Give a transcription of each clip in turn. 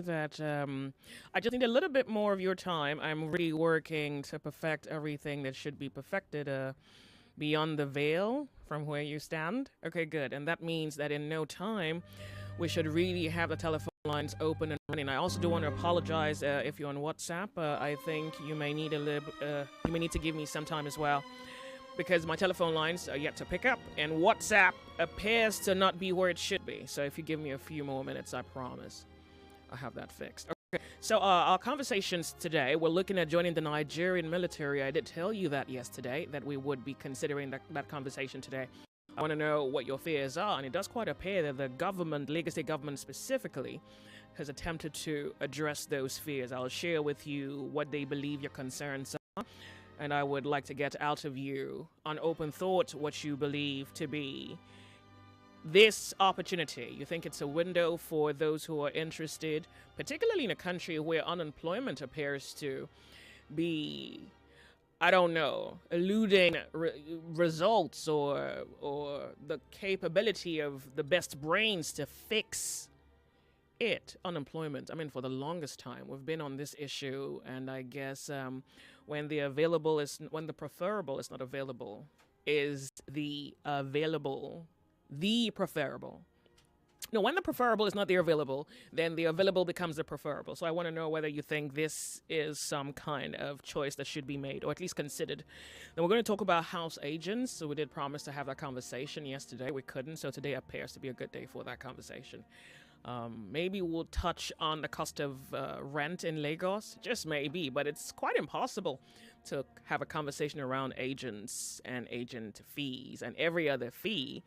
that I just need a little bit more of your time. I'm really working to perfect everything that should be perfected beyond the veil from where you stand. Okay, good. And that means that in no time, we should really have the telephone lines open and running. I also do want to apologize if you're on WhatsApp. I think you may need you may need to give me some time as well because my telephone lines are yet to pick up, and WhatsApp appears to not be where it should be. So if you give me a few more minutes, I promise I'll have that fixed. Okay. So our conversations today, we're looking at joining the Nigerian military. I did tell you that yesterday, that we would be considering that conversation today. I want to know what your fears are, and it does quite appear that the government, Lagos State government specifically, has attempted to address those fears. I'll share with you what they believe your concerns are, and I would like to get out of you on open thought what you believe to be this opportunity. You think it's a window for those who are interested, particularly in a country where unemployment appears to be, I don't know, eluding results or the capability of the best brains to fix it. Unemployment. I mean, for the longest time, we've been on this issue, and I guess when the preferable is not available, is the available the preferable? No, when the preferable is not the available, then the available becomes the preferable. So I want to know whether you think this is some kind of choice that should be made, or at least considered. Then we're going to talk about house agents. So we did promise to have that conversation yesterday. We couldn't, so today appears to be a good day for that conversation. Maybe we'll touch on the cost of rent in Lagos. Just maybe, but it's quite impossible to have a conversation around agents and agent fees and every other fee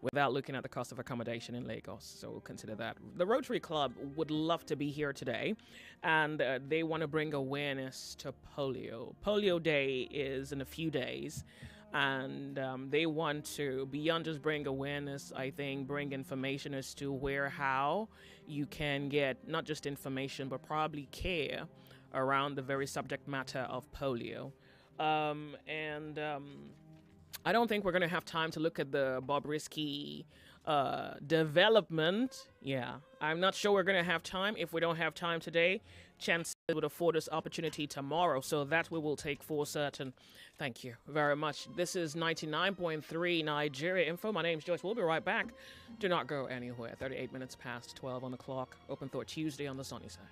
without looking at the cost of accommodation in Lagos. So we'll consider that. The Rotary Club would love to be here today, and they want to bring awareness to polio. Polio Day is in a few days, and they want to, beyond just bring awareness, I think, bring information as to how you can get not just information, but probably care around the very subject matter of polio. I don't think we're going to have time to look at the Bobrisky development. Yeah, I'm not sure we're going to have time. If we don't have time today, chances would afford us opportunity tomorrow. So that we will take for certain. Thank you very much. This is 99.3 Nigeria Info. My name's Joyce. We'll be right back. Do not go anywhere. 38 minutes past 12 on the clock. Open Thought Tuesday on the sunny side.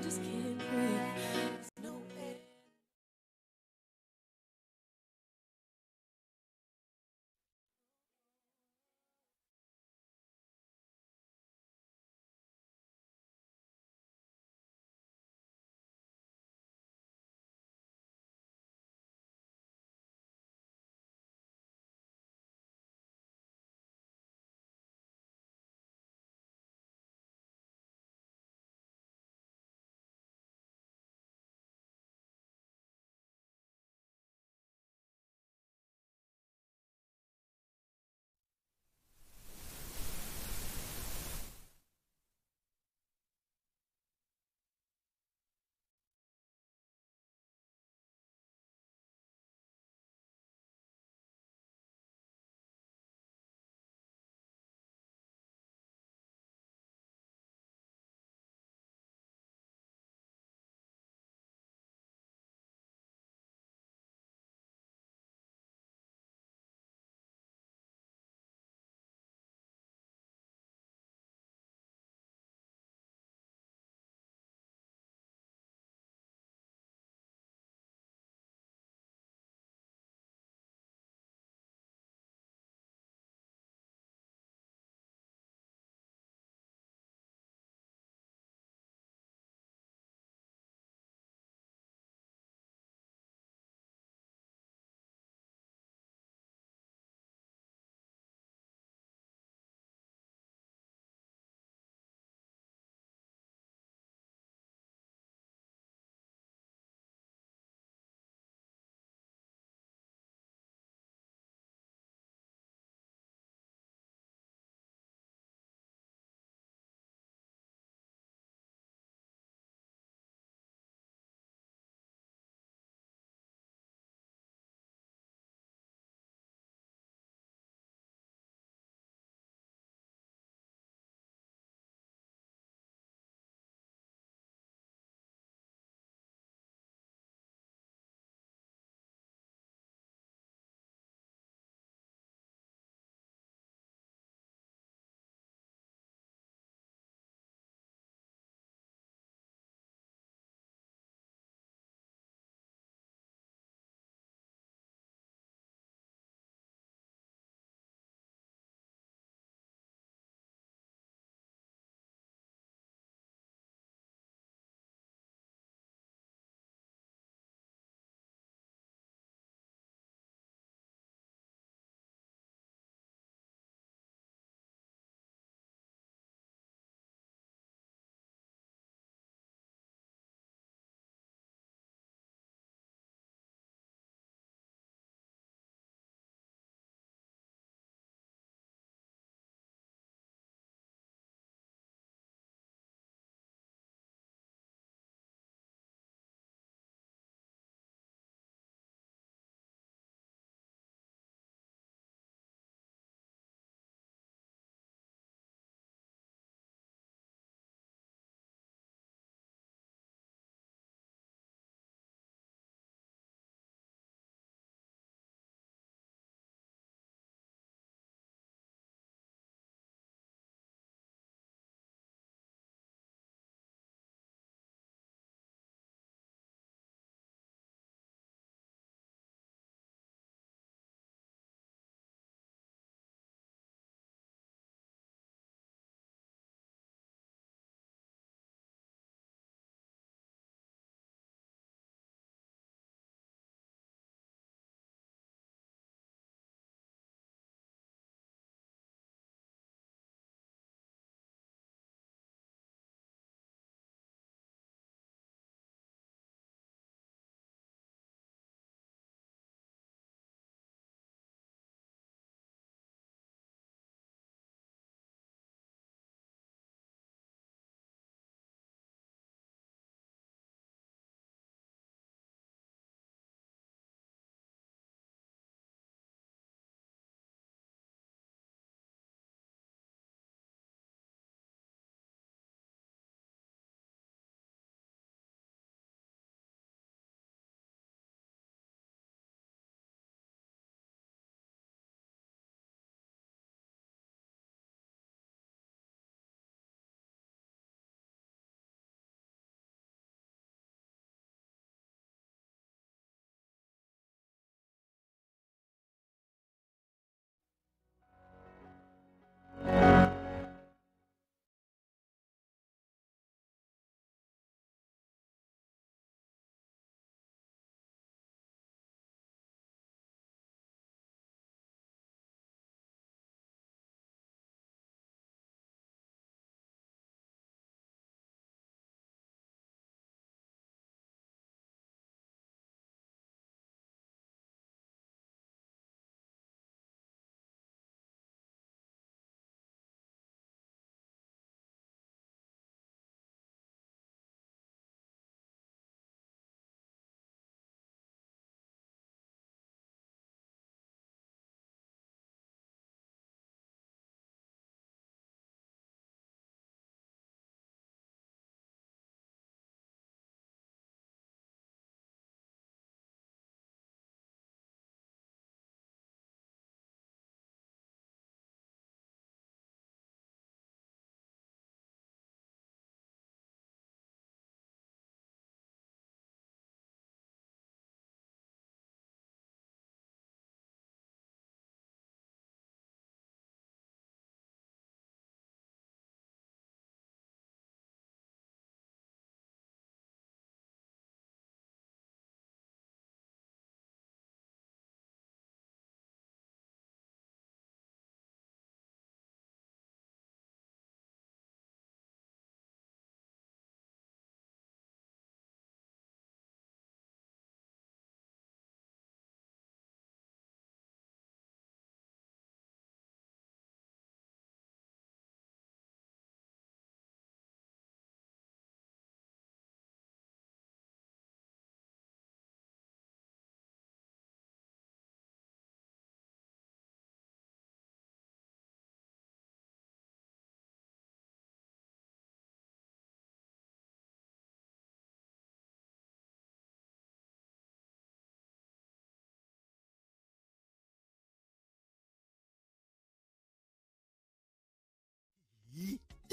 just can't breathe. No air.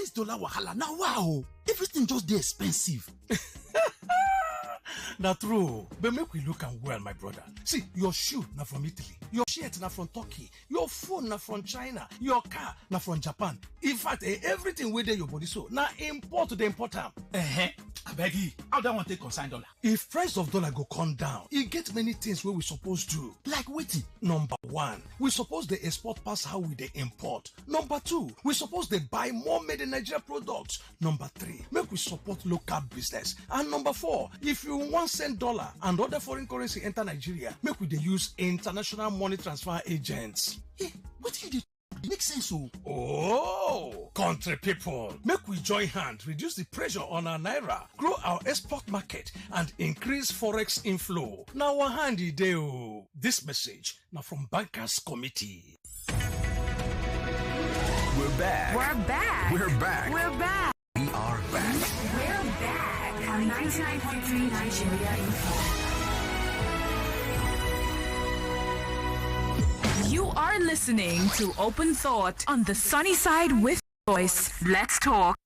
This dollar wahala now wow. Everything just dey expensive. Na true, but make we look am well, my brother. See, your shoe na from Italy, your shirt na from Turkey, your phone na from China, your car na from Japan. In fact, everything wey dey your body so na import dey import am. Abeg, how that one take consign dollar? If price of dollar go come down, e get many things wey we suppose do. Like wetin? Number one, we suppose dey export pass how we dey import. Number two, we suppose dey buy more made in Nigeria products. Number three, make we support local business. And number four, if you wan send dollar and other foreign currency enter Nigeria, make we dey use international money transfer agents. What you dey? Make sense. Oh, country people, make we join hand, reduce the pressure on our naira, grow our export market, and increase forex inflow. Now, our hand is there. This message now from Bankers Committee. We're back. We're back. We're back. We're back. We are back. We're back on 99.3 Nigeria Info. You are listening to Open Thought on the Sunny Side with Joyce. Let's talk.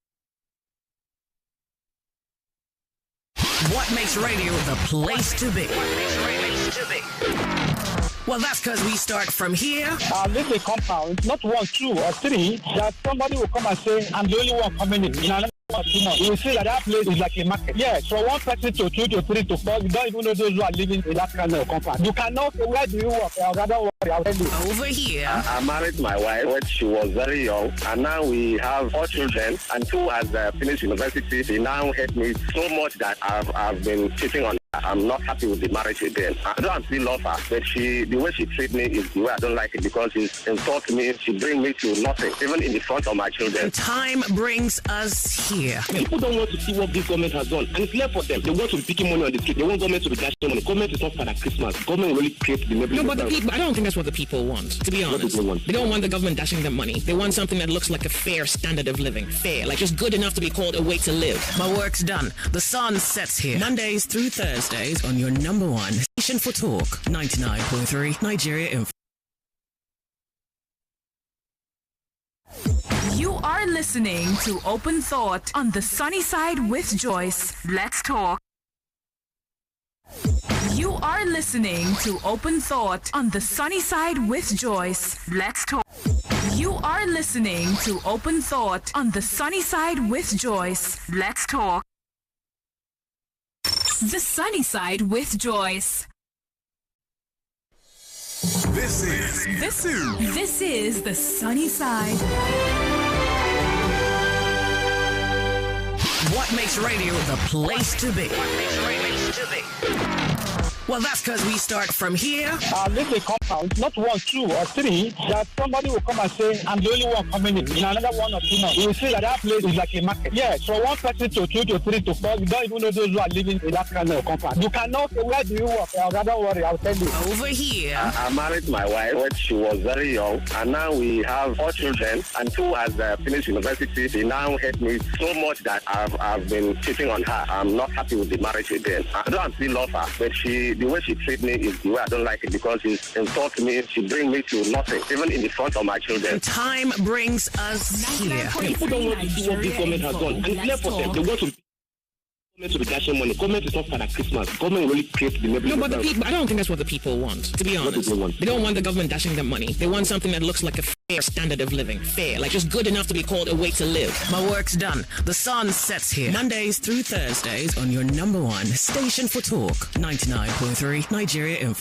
What makes radio the place to be? Well, that's because we start from here. Leave the compound, not 1, 2, or 3, that somebody will come and say, I'm the only one coming in. You will see that place is like a market. Yes, from 1 person to 2 to 3 to 4, you don't even know those who are living in that kind of compound. You cannot say, where do you work? Don't worry, I'll tell you. Over here. I married my wife when she was very young, and now we have 4 children, and 2 has finished university. She now hate me so much that I've been cheating on her. I'm not happy with the marriage again. I don't still love her, but the way she treats me is the way I don't like it, because she insults me, she brings me to nothing, even in the front of my children. And time brings us here. People don't want to see what this government has done, and it's left for them. They want to be picking money on the street. They want government to be dashing money. Government is not Father Christmas. Government really creates the neighborhood. No, but the people, I don't think that's what the people want, to be honest. They don't want the government dashing them money. They want something that looks like a fair standard of living. Fair, like just good enough to be called a way to live. My work's done. The sun sets here. Mondays through Thursdays on your number one station for talk, 99.3 Nigeria Info. You are listening to Open Thought on the Sunny Side with Joyce. Let's talk. You are listening to Open Thought on the Sunny Side with Joyce. Let's talk. You are listening to Open Thought on the Sunny Side with Joyce. Let's talk. The Sunny Side with Joyce. This is the Sunny Side. What makes radio the place to be? Well, that's because we start from here. Leave the compound, not 1, 2, or 3, that somebody will come and say, I'm the only one coming in. In another 1 or 2 months, you will see that place is like a market. Yes, from 1 person to 2 to 3 to 4, you don't even know those who are living in that kind of compound. You cannot say, where do you work? Don't worry, I'll tell you. Over here. I married my wife when she was very young, and now we have 4 children, and 2 has finished university. She now hate me so much that I've been cheating on her. I'm not happy with the marriage again. I don't still love her, but the way she treats me is the way I don't like it, because she insults me, she brings me to nothing, even in the front of my children. And time brings us here. People don't want to see what this government has done, and it's left for them. They want to be dashing money. Government is not Father Christmas. Government really creates the neighborhood. No, but the people, I don't think that's what the people want, to be honest. They don't want the government dashing them money. They want something that looks like a fair standard of living. Fair, like just good enough to be called a way to live. My work's done. The sun sets here. Mondays through Thursdays on your number one station for talk, 99.3 Nigeria Info.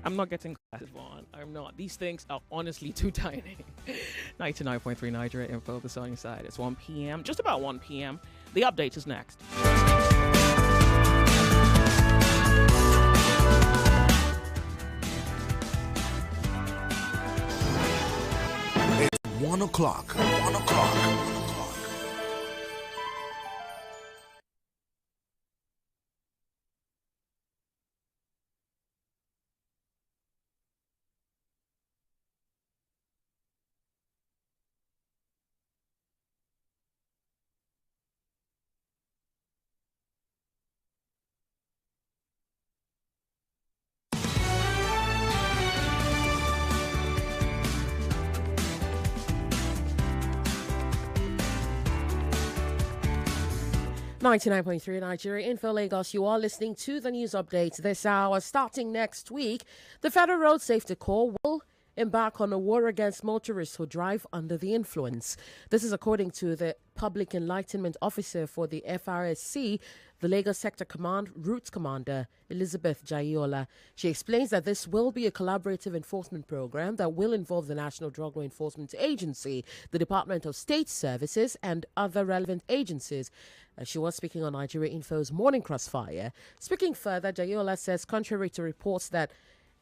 I'm not getting classes on. I'm not. These things are honestly too tiny. 99.3 Nigeria Info, the sunny side. It's 1 p.m. Just about 1 p.m. The update is next. It's 1 o'clock. 1 o'clock. 99.3 Nigeria Info Lagos. You are listening to the news update this hour. Starting next week, the Federal Road Safety Corps will embark on a war against motorists who drive under the influence. This is according to the Public Enlightenment Officer for the FRSC, the Lagos Sector Command Route Commander Elizabeth Jayola. She explains that this will be a collaborative enforcement program that will involve the National Drug Law Enforcement Agency, the Department of State Services, and other relevant agencies. She was speaking on Nigeria Info's Morning Crossfire. Speaking further, Jayola says, contrary to reports that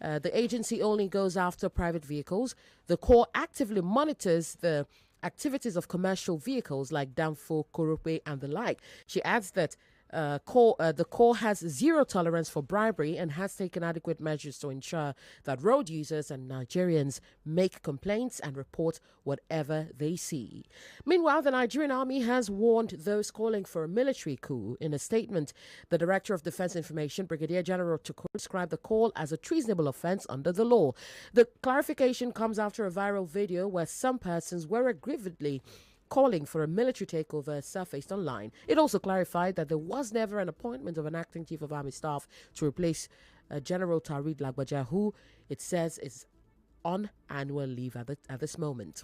the agency only goes after private vehicles, the Corps actively monitors the activities of commercial vehicles like Danfo, Korope, and the like. She adds that the Corps has zero tolerance for bribery and has taken adequate measures to ensure that road users and Nigerians make complaints and report whatever they see. Meanwhile, the Nigerian Army has warned those calling for a military coup. In a statement, the Director of Defense Information, Brigadier General Tukur, described the call as a treasonable offense under the law. The clarification comes after a viral video where some persons were aggrievedly calling for a military takeover surfaced online. It also clarified that there was never an appointment of an acting chief of army staff to replace General Tarid Lagbaja, who it says is on annual leave at this moment.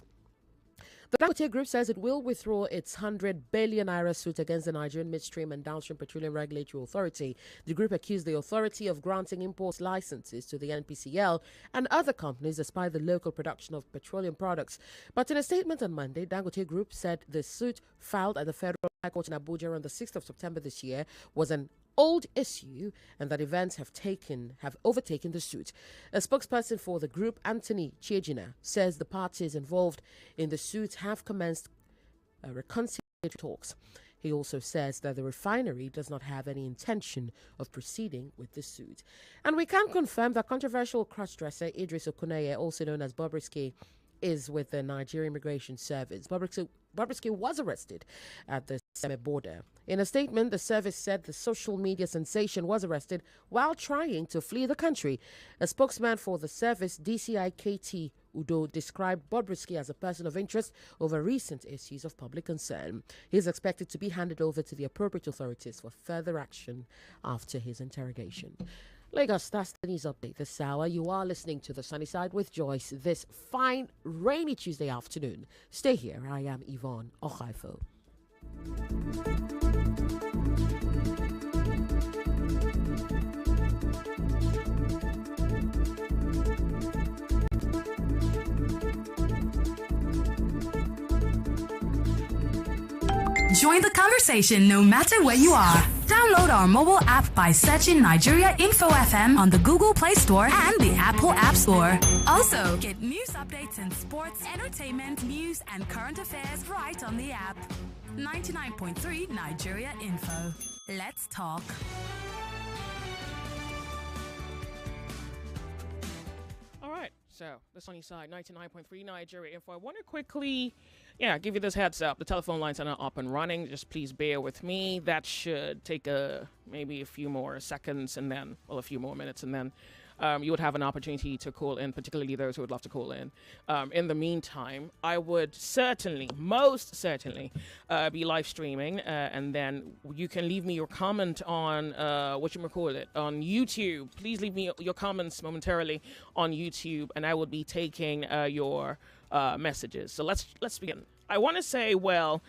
The Dangote Group says it will withdraw its 100 billion naira suit against the Nigerian Midstream and Downstream Petroleum Regulatory Authority. The group accused the authority of granting import licenses to the NPCL and other companies despite the local production of petroleum products. But in a statement on Monday, Dangote Group said the suit filed at the Federal High Court in Abuja on the 6th of September this year was an old issue and that events have overtaken the suit. A spokesperson for the group, Anthony Chiejina, says the parties involved in the suit have commenced reconciliatory talks. He also says that the refinery does not have any intention of proceeding with the suit. And we can confirm that controversial cross-dresser Idris Okuneye, also known as Bobrisky, is with the Nigerian Immigration Service. Bobrisky was arrested at the Seme border. In a statement, the service said the social media sensation was arrested while trying to flee the country. A spokesman for the service, DCI KT Udo, described Bobrisky as a person of interest over recent issues of public concern. He is expected to be handed over to the appropriate authorities for further action after his interrogation. Lagos, that's the news update this hour. You are listening to The Sunny Side with Joyce this fine, rainy Tuesday afternoon. Stay here. I am Yvonne Okaifo. Join the conversation no matter where you are. Download our mobile app by searching Nigeria Info FM on the Google Play Store and the Apple App Store. Also, get news updates in sports, entertainment, news, and current affairs right on the app. 99.3 Nigeria Info. Let's talk. All right, so the sunny side, 99.3 Nigeria Info. I want to quickly, give you this heads up. The telephone lines are not up and running. Just please bear with me. That should take maybe a few more seconds and then, a few more minutes, and then you would have an opportunity to call in, particularly those who would love to call in. In the meantime, I would most certainly, be live streaming, and then you can leave me your comment on on YouTube. Please leave me your comments momentarily on YouTube, and I will be taking your messages. So let's begin. I want to say, the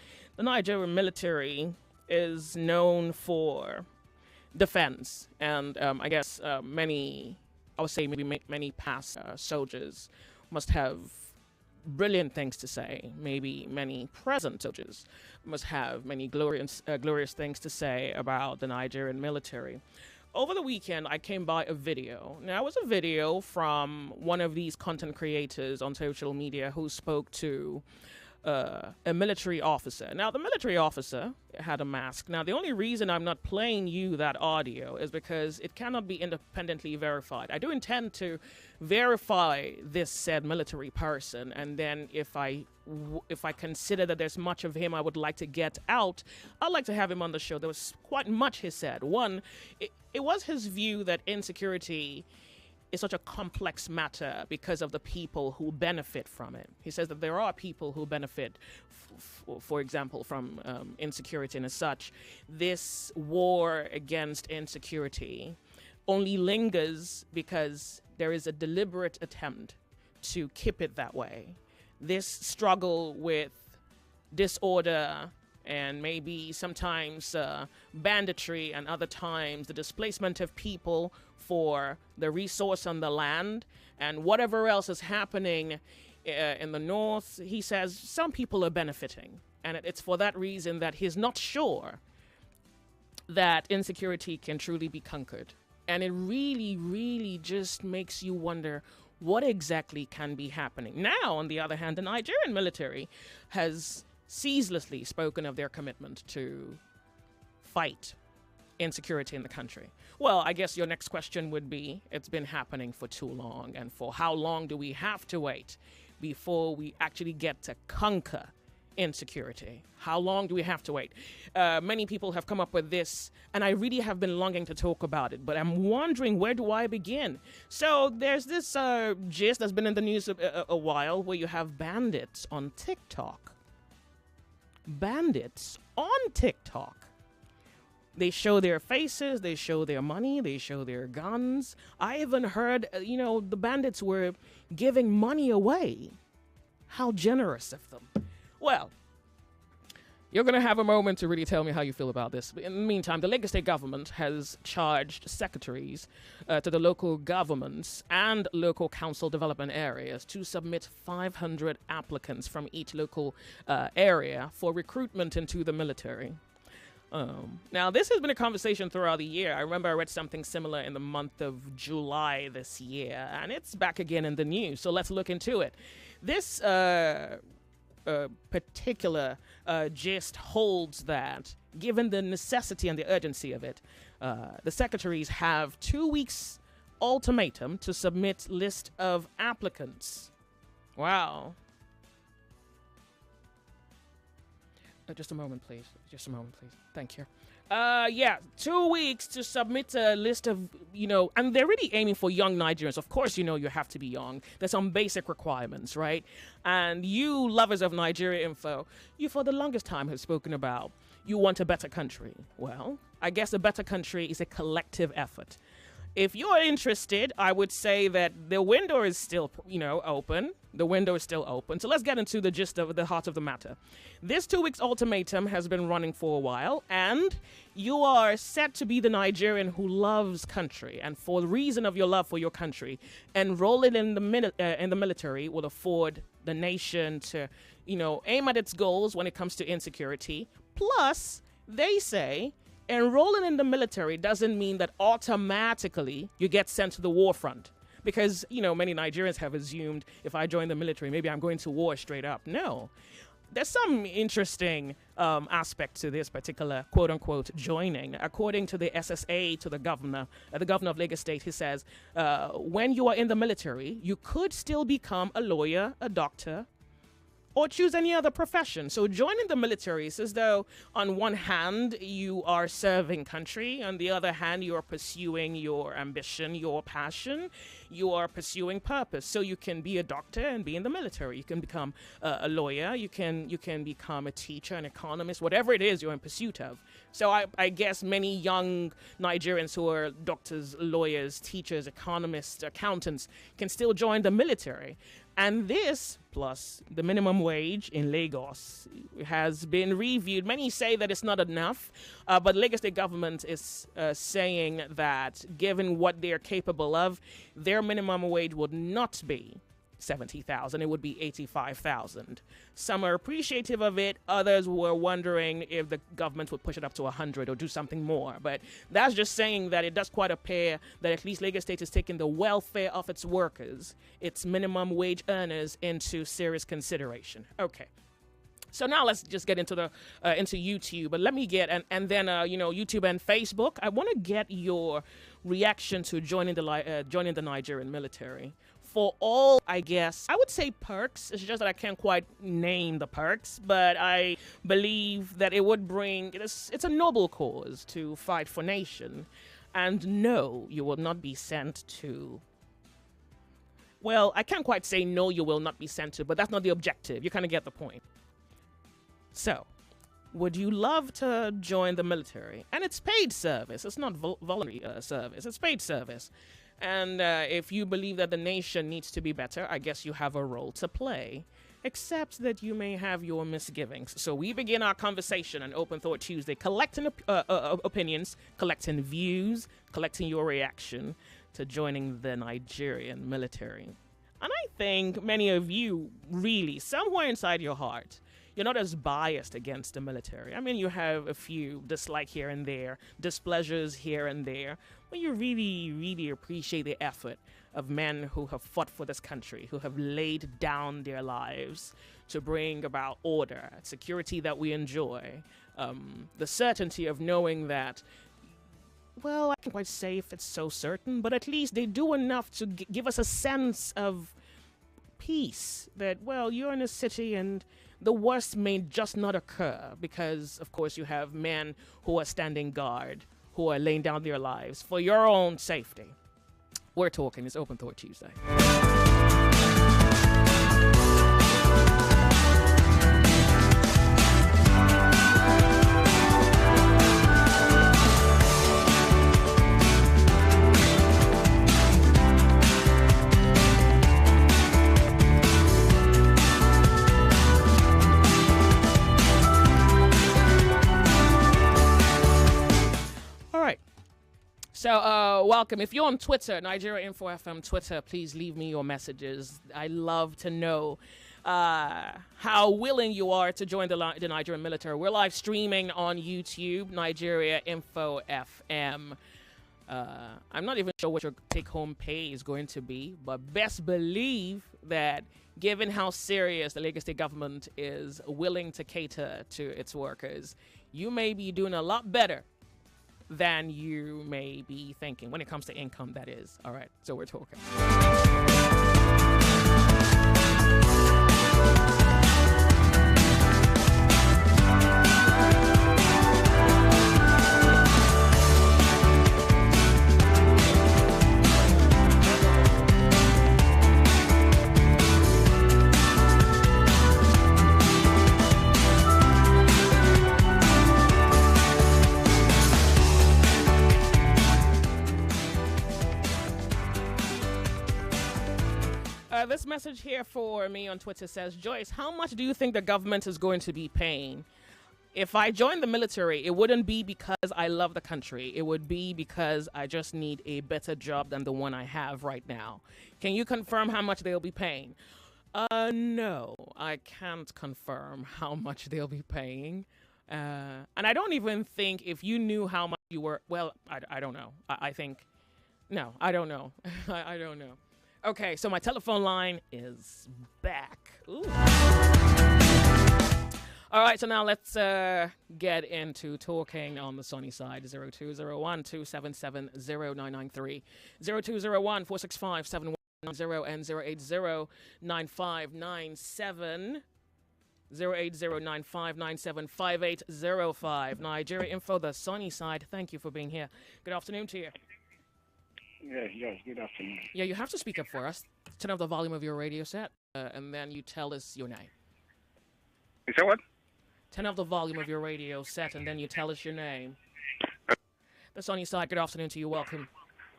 Nigerian military is known for defense, and I guess many past soldiers must have brilliant things to say. Maybe many present soldiers must have many glorious things to say about the Nigerian military. Over the weekend, I came by a video. Now, it was a video from one of these content creators on social media who spoke to a military officer. Now, the military officer had a mask. Now, the only reason I'm not playing you that audio is because it cannot be independently verified. I do intend to verify this said military person, and then if I consider that there's much of him I would like to get out, I'd like to have him on the show. There was quite much he said. One, it was his view that insecurity is such a complex matter because of the people who benefit from it. He says that there are people who benefit, for example, from insecurity, and as such, this war against insecurity only lingers because there is a deliberate attempt to keep it that way. This struggle with disorder and maybe sometimes banditry, and other times the displacement of people for the resource on the land and whatever else is happening in the north, he says some people are benefiting. And it's for that reason that he's not sure that insecurity can truly be conquered. And it really, really just makes you wonder what exactly can be happening. Now, on the other hand, the Nigerian military has ceaselessly spoken of their commitment to fight insecurity in the country. Well, I guess your next question would be, it's been happening for too long, and for how long do we have to wait before we actually get to conquer insecurity? How long do we have to wait? Many people have come up with this, and I really have been longing to talk about it, but I'm wondering, where do I begin? So there's this gist that's been in the news a while, where you have bandits on TikTok. Bandits on TikTok. They show their faces, they show their money, they show their guns. I even heard, the bandits were giving money away. How generous of them. Well, you're going to have a moment to really tell me how you feel about this. In the meantime, the Lagos State government has charged secretaries to the local governments and local council development areas to submit 500 applicants from each local area for recruitment into the military. Now, this has been a conversation throughout the year. I remember I read something similar in the month of July this year, and it's back again in the news. So let's look into it. This particular gist holds that, given the necessity and the urgency of it, the secretaries have 2 weeks ultimatum to submit list of applicants. Wow. Just a moment, please. Just a moment, please. Thank you. 2 weeks to submit a list of, and they're really aiming for young Nigerians. Of course, you have to be young. There's some basic requirements, right? And you lovers of Nigeria info, you for the longest time have spoken about you want a better country. Well, I guess a better country is a collective effort. If you're interested, I would say that the window is still, open. The window is still open. So let's get into the gist of the heart of the matter. This 2 weeks ultimatum has been running for a while, and you are set to be the Nigerian who loves country. And for the reason of your love for your country, enrolling in the military will afford the nation to, aim at its goals when it comes to insecurity. Plus, they say, enrolling in the military doesn't mean that automatically you get sent to the war front. Because, many Nigerians have assumed if I join the military, maybe I'm going to war straight up. No. There's some interesting aspect to this particular quote-unquote joining. According to the SSA, to the governor of Lagos State, he says, when you are in the military, you could still become a lawyer, a doctor, or choose any other profession. So joining the military is as though, on one hand, you are serving country. On the other hand, you are pursuing your ambition, your passion. You are pursuing purpose. So you can be a doctor and be in the military. You can become a lawyer. You can become a teacher, an economist, whatever it is you're in pursuit of. So I guess many young Nigerians who are doctors, lawyers, teachers, economists, accountants can still join the military. And this, plus the minimum wage in Lagos, has been reviewed. Many say that it's not enough, but Lagos State government is saying that given what they're capable of, their minimum wage would not be 70,000, it would be 85,000. Some are appreciative of it. Others were wondering if the government would push it up to 100 or do something more. But that's just saying that it does quite appear that at least Lagos State is taking the welfare of its workers, its minimum wage earners, into serious consideration. Okay. So now let's just get into into YouTube. But let me get and then YouTube and Facebook. I want to get your reaction to joining the Nigerian military. For all, I guess, I would say perks. It's just that I can't quite name the perks, but I believe that it would bring, it's a noble cause to fight for nation. And no, you will not be sent to Well, I can't quite say no, you will not be sent to, but that's not the objective. You kind of get the point. So, would you love to join the military? And it's paid service. It's not voluntary service. It's paid service. And if you believe that the nation needs to be better, I guess you have a role to play. Except that you may have your misgivings. So we begin our conversation on Open Thought Tuesday, collecting opinions, collecting views, collecting your reaction to joining the Nigerian military. And I think many of you really, somewhere inside your heart, you're not as biased against the military. I mean, you have a few dislike here and there, displeasures here and there, but you really, really appreciate the effort of men who have fought for this country, who have laid down their lives to bring about order, security that we enjoy, the certainty of knowing that, well, I can't quite say if it's so certain, but at least they do enough to give us a sense of peace that, well, you're in a city and the worst may just not occur because, of course, you have men who are standing guard, who are laying down their lives for your own safety. We're talking. It's Open Thought Tuesday. So, welcome. If you're on Twitter, Nigeria Info FM Twitter, please leave me your messages. I love to know how willing you are to join the Nigerian military. We're live streaming on YouTube, Nigeria Info FM. I'm not even sure what your take-home pay is going to be, but best believe that given how serious the Lagos State government is willing to cater to its workers, you may be doing a lot better than you may be thinking when it comes to income, that is. All right, so we're talking. This message here for me on Twitter says, Joyce, how much do you think the government is going to be paying? If I join the military, it wouldn't be because I love the country. It would be because I just need a better job than the one I have right now. Can you confirm how much they'll be paying? No, I can't confirm how much they'll be paying. And I don't even think if you knew how much you were, well, I don't know. I think, no, I don't know. I don't know. Okay, so my telephone line is back. Ooh. All right, so now let's get into talking on the sunny side. 0201-277-0993, 0201-465-7190, and 080-9597, 080-9597-5805. Nigeria Info, the sunny side. Thank you for being here. Good afternoon to you. Yes, good afternoon. Yeah, you have to speak up for us. Turn up the volume of your radio set, and then you tell us your name. You say what? Turn up the volume of your radio set, and then you tell us your name. The sunny side, good afternoon to you. Welcome.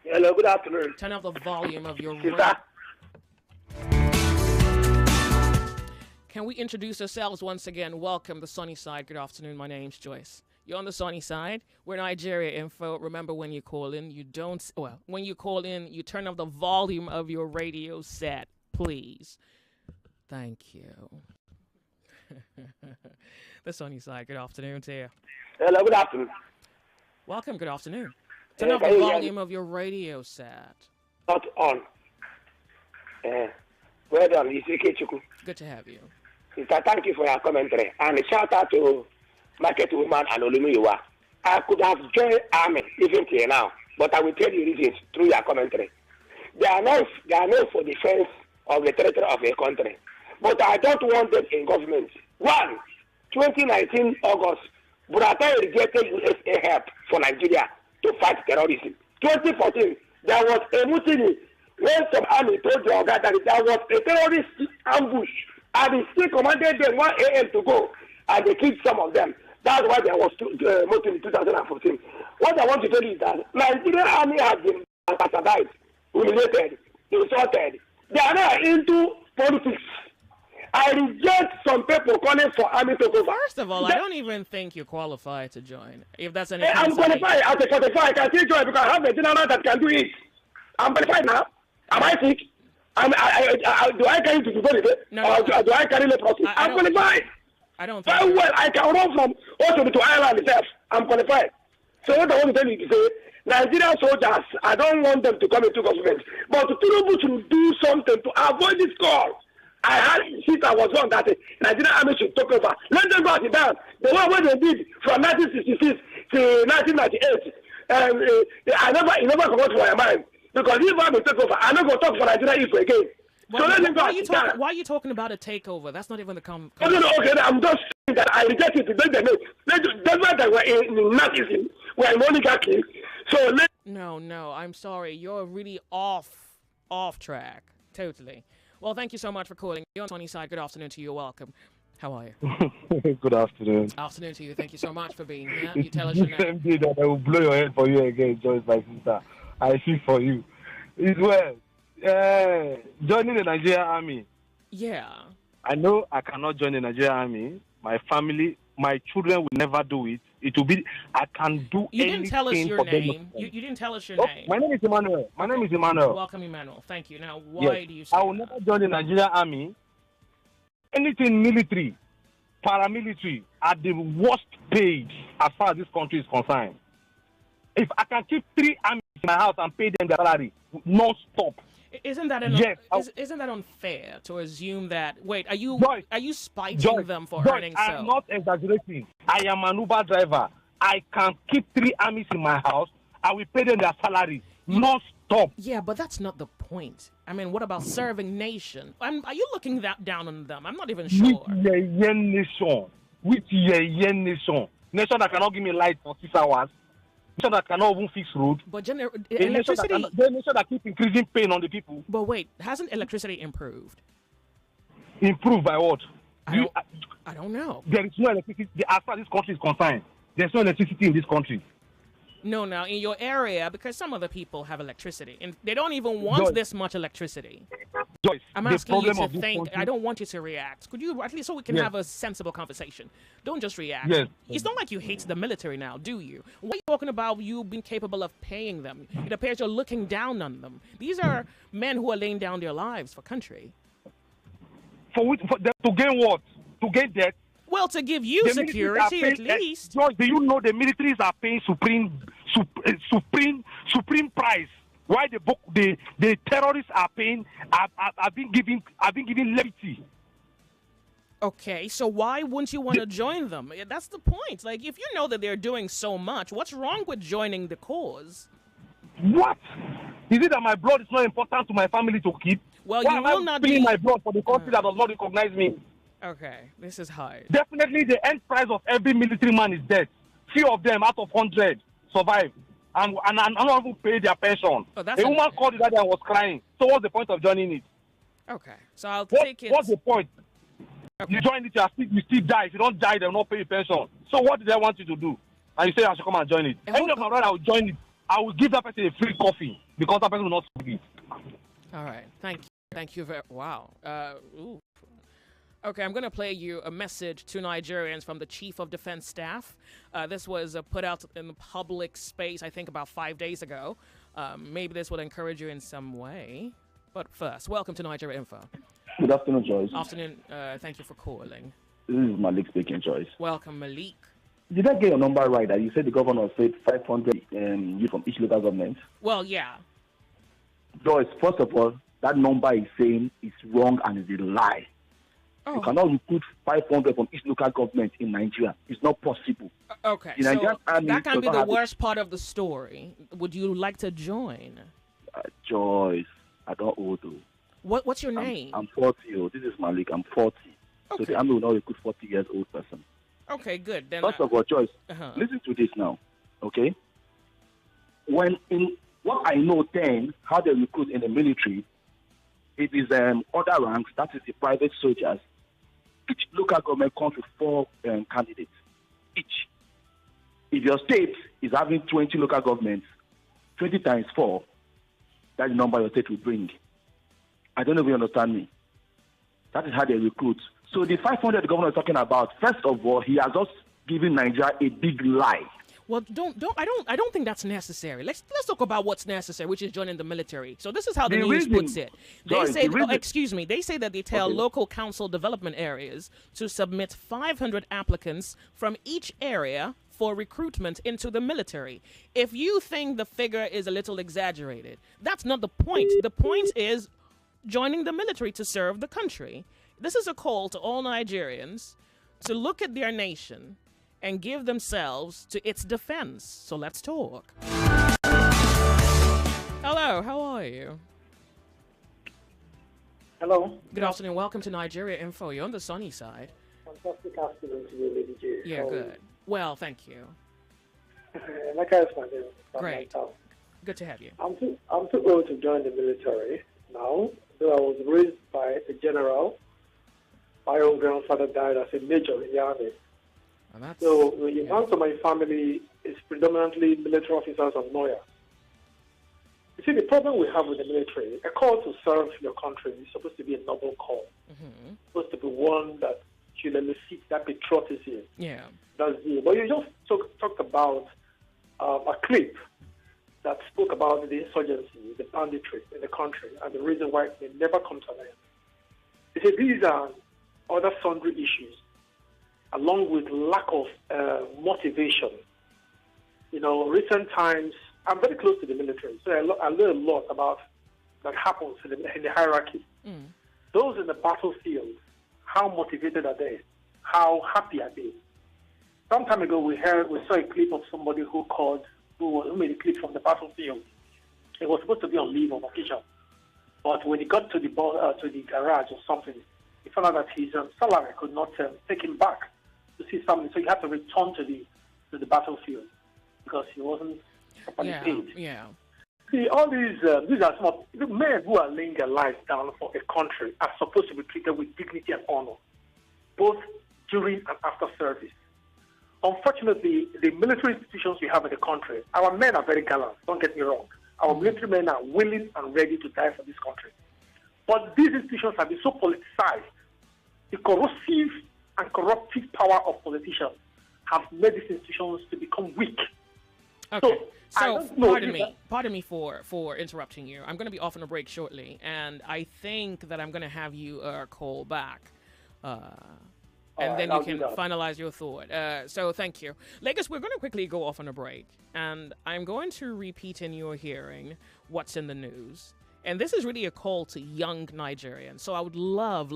Hello, good afternoon. Turn up the volume of your radio. Can we introduce ourselves once again? Welcome, the sunny side. Good afternoon. My name's Joyce. You're on the sunny side. We're Nigeria Info. Remember, when you call in, when you call in, you turn up the volume of your radio set, please. Thank you. The sunny side. Good afternoon to you. Hello, good afternoon. Welcome. Good afternoon. Turn up the volume of your radio set. Not on. Well done. Good to have you. Thank you for your commentary. And a shout out to Market Woman and Onyemuwa. I could have joined army even till now, but I will tell you reasons through your commentary. They are not for defense of the territory of a country, but I don't want them in government. 2019 August, Buratai rejected USA help for Nigeria to fight terrorism. 2014, there was a mutiny when some army told the guy that there was a terrorist ambush, and he still commanded them 1 a.m. to go, and they killed some of them. That's why there was motive in 2014. What I want to tell you is that Nigerian army has been bastardized, humiliated, insulted. They are now into politics. I reject some people calling for army to go. First of all, I don't even think you're qualified to join. If that's any I'm qualified as a 45. I can still join because I have a general that can do it. I'm qualified now. Am I sick? Do I carry to go with it? No, or do I carry leprosy? I'm qualified. I don't think very well. I can run from Oshodi to Ireland itself. I'm qualified. So what I want to tell you is say, Nigerian soldiers, I don't want them to come into government. But Tinubu should do something to avoid this call. I had since I was young that the Nigerian army should take over. Let them go it down. The one what they did from 1966 to 1998. It never come out to my mind. Because if I take over, I'm not going to talk for Nigeria issue again. Well, so let them go why are you talking about a takeover? That's not even the No, okay, I'm just saying that I reject it. That's why they were in Nazism, we're in oligarchy. So No, I'm sorry. You're really off track. Totally. Well, thank you so much for calling. You're on Sunny Side. Good afternoon to you. Welcome. How are you? Good afternoon. Afternoon to you. Thank you so much for being here. You tell us your name. Same day that I will blow your head for you again, Joyce, my sister. I feel for you. It's well. Joining the Nigerian army. Yeah. I know I cannot join the Nigerian army. My family, my children will never do it. It will be, I can do You anything didn't tell us your for name. them. You didn't tell us your name. My name is Emmanuel. Welcome, Emmanuel. Thank you. Now, why do you say I will never join the Nigerian army. Anything military, paramilitary, are the worst paid as far as this country is concerned. If I can keep 3 armies in my house and pay them their salary non-stop. Isn't that isn't that unfair to assume that? Wait, are you spiting them for earning so? I'm not exaggerating. I am an Uber driver. I can keep 3 armies in my house. I will pay them their salary non-stop. Yeah, but that's not the point. I mean, what about serving nation? Are you looking down on them? I'm not even sure. Which nation? Nation that cannot give me light for 6 hours. Nation that cannot even fix road. But electricity... The nation that keep increasing pain on the people. But wait, hasn't electricity improved? Improved by what? I don't know. There is no electricity. As far as this country is concerned, there's no electricity in this country. No, now in your area, because some other people have electricity, and they don't even want this much electricity. Joyce, I'm asking you to think. I don't want you to react. Could you, at least so we can have a sensible conversation? Don't just react. Yes. It's not like you hate the military now, do you? What are you talking about you being capable of paying them? It appears you're looking down on them. These are men who are laying down their lives for country. For them to gain what? To gain debt? Well, to give you security at least. Joyce, do you know the militaries are paying supreme price? Why the terrorists are paying have been given levity. Okay, so why wouldn't you want to join them? That's the point. Like, if you know that they're doing so much, what's wrong with joining the cause? What? Is it that my blood is not important to my family to keep? Well, why you am will I not spilling be my blood for the country that does not recognize me? Okay, this is hard. Definitely, the end price of every military man is death. Few of them out of 100 survive. And not even pay their pension. Oh, a woman called the other and was crying. So what's the point of joining it? Okay, so I'll take it. What's the point? Okay. You join it, you still die. If you don't die, they will not pay you pension. So what do they want you to do? And you say I should come and join it. Any of my brother, I will join it. I will give that person a free coffee because that person will not smoke it. All right, thank you. Thank you very wow. Ooh. Okay, I'm going to play you a message to Nigerians from the Chief of Defense Staff. This was put out in the public space, I think, about 5 days ago. Maybe this will encourage you in some way. But first, welcome to Nigeria Info. Good afternoon, Joyce. Afternoon. Thank you for calling. This is Malik speaking, Joyce. Welcome, Malik. Did I get your number right? That you said the governor said 500 youth from each local government? Well, yeah. Joyce, first of all, that number is saying it's wrong and is a lie. Oh. You cannot recruit 500 from each local government in Nigeria. It's not possible. Okay, so that can be the worst part of the story. Would you like to join? Joyce, I don't owe though. What's your name? I'm 40. This is Malik. I'm 40. Okay. So the army will not recruit 40 years old person. Okay, good. Then first of all, Joyce, listen to this now, okay? When in What I know then, how they recruit in the military, it is other ranks, that is the private soldiers. Each local government comes with 4 candidates, each. If your state is having 20 local governments, 20 times 4, that's the number your state will bring. I don't know if you understand me. That is how they recruit. So the 500 the governor is talking about, first of all, he has just given Nigeria a big lie. Well, I don't think that's necessary. Let's talk about what's necessary, which is joining the military. So this is how the news puts it. They say, they say that they tell local council development areas to submit 500 applicants from each area for recruitment into the military. If you think the figure is a little exaggerated, that's not the point. The point is joining the military to serve the country. This is a call to all Nigerians to look at their nation and give themselves to its defense. So let's talk. Hello, how are you? Hello. Good afternoon. Welcome to Nigeria Info. You're on the sunny side. Fantastic afternoon to you, Lady J. Yeah, good. Well, thank you. Great. Good to have you. I'm too old to join the military now, though I was raised by a general. My own grandfather died as a major in the army. So when you come to my family, it's predominantly military officers and lawyers. You see, the problem we have with the military, a call to serve your country is supposed to be a noble call. It's supposed to be one that should elicit that patriotism. Yeah. That's it. But you just talked about a clip that spoke about the insurgency, the banditry in the country, and the reason why it may never come to an end. You see, these are other sundry issues, along with lack of motivation. You know, recent times, I'm very close to the military, so I learn a lot about that happens in the hierarchy. Those in the battlefield, how motivated are they? How happy are they? Some time ago, we saw a clip of somebody who made a clip from the battlefield. He was supposed to be on leave on vacation, but when he got to the garage or something, he found out that his salary could not take him back to see something, so he had to return to the battlefield because he wasn't properly paid. Yeah. See, all these are some of the men who are laying their lives down for a country are supposed to be treated with dignity and honor, both during and after service. Unfortunately, the military institutions we have in the country, our men are very gallant, don't get me wrong. Our military men are willing and ready to die for this country. But these institutions have been so politicized. The corrosive and corruptive power of politicians have made these institutions to become weak. Okay. So pardon me for interrupting you. I'm going to be off on a break shortly, and I think that I'm going to have you call back. And then you can finalize your thought. So thank you. Lagos, we're going to quickly go off on a break, and I'm going to repeat in your hearing what's in the news. And this is really a call to young Nigerians. So I would love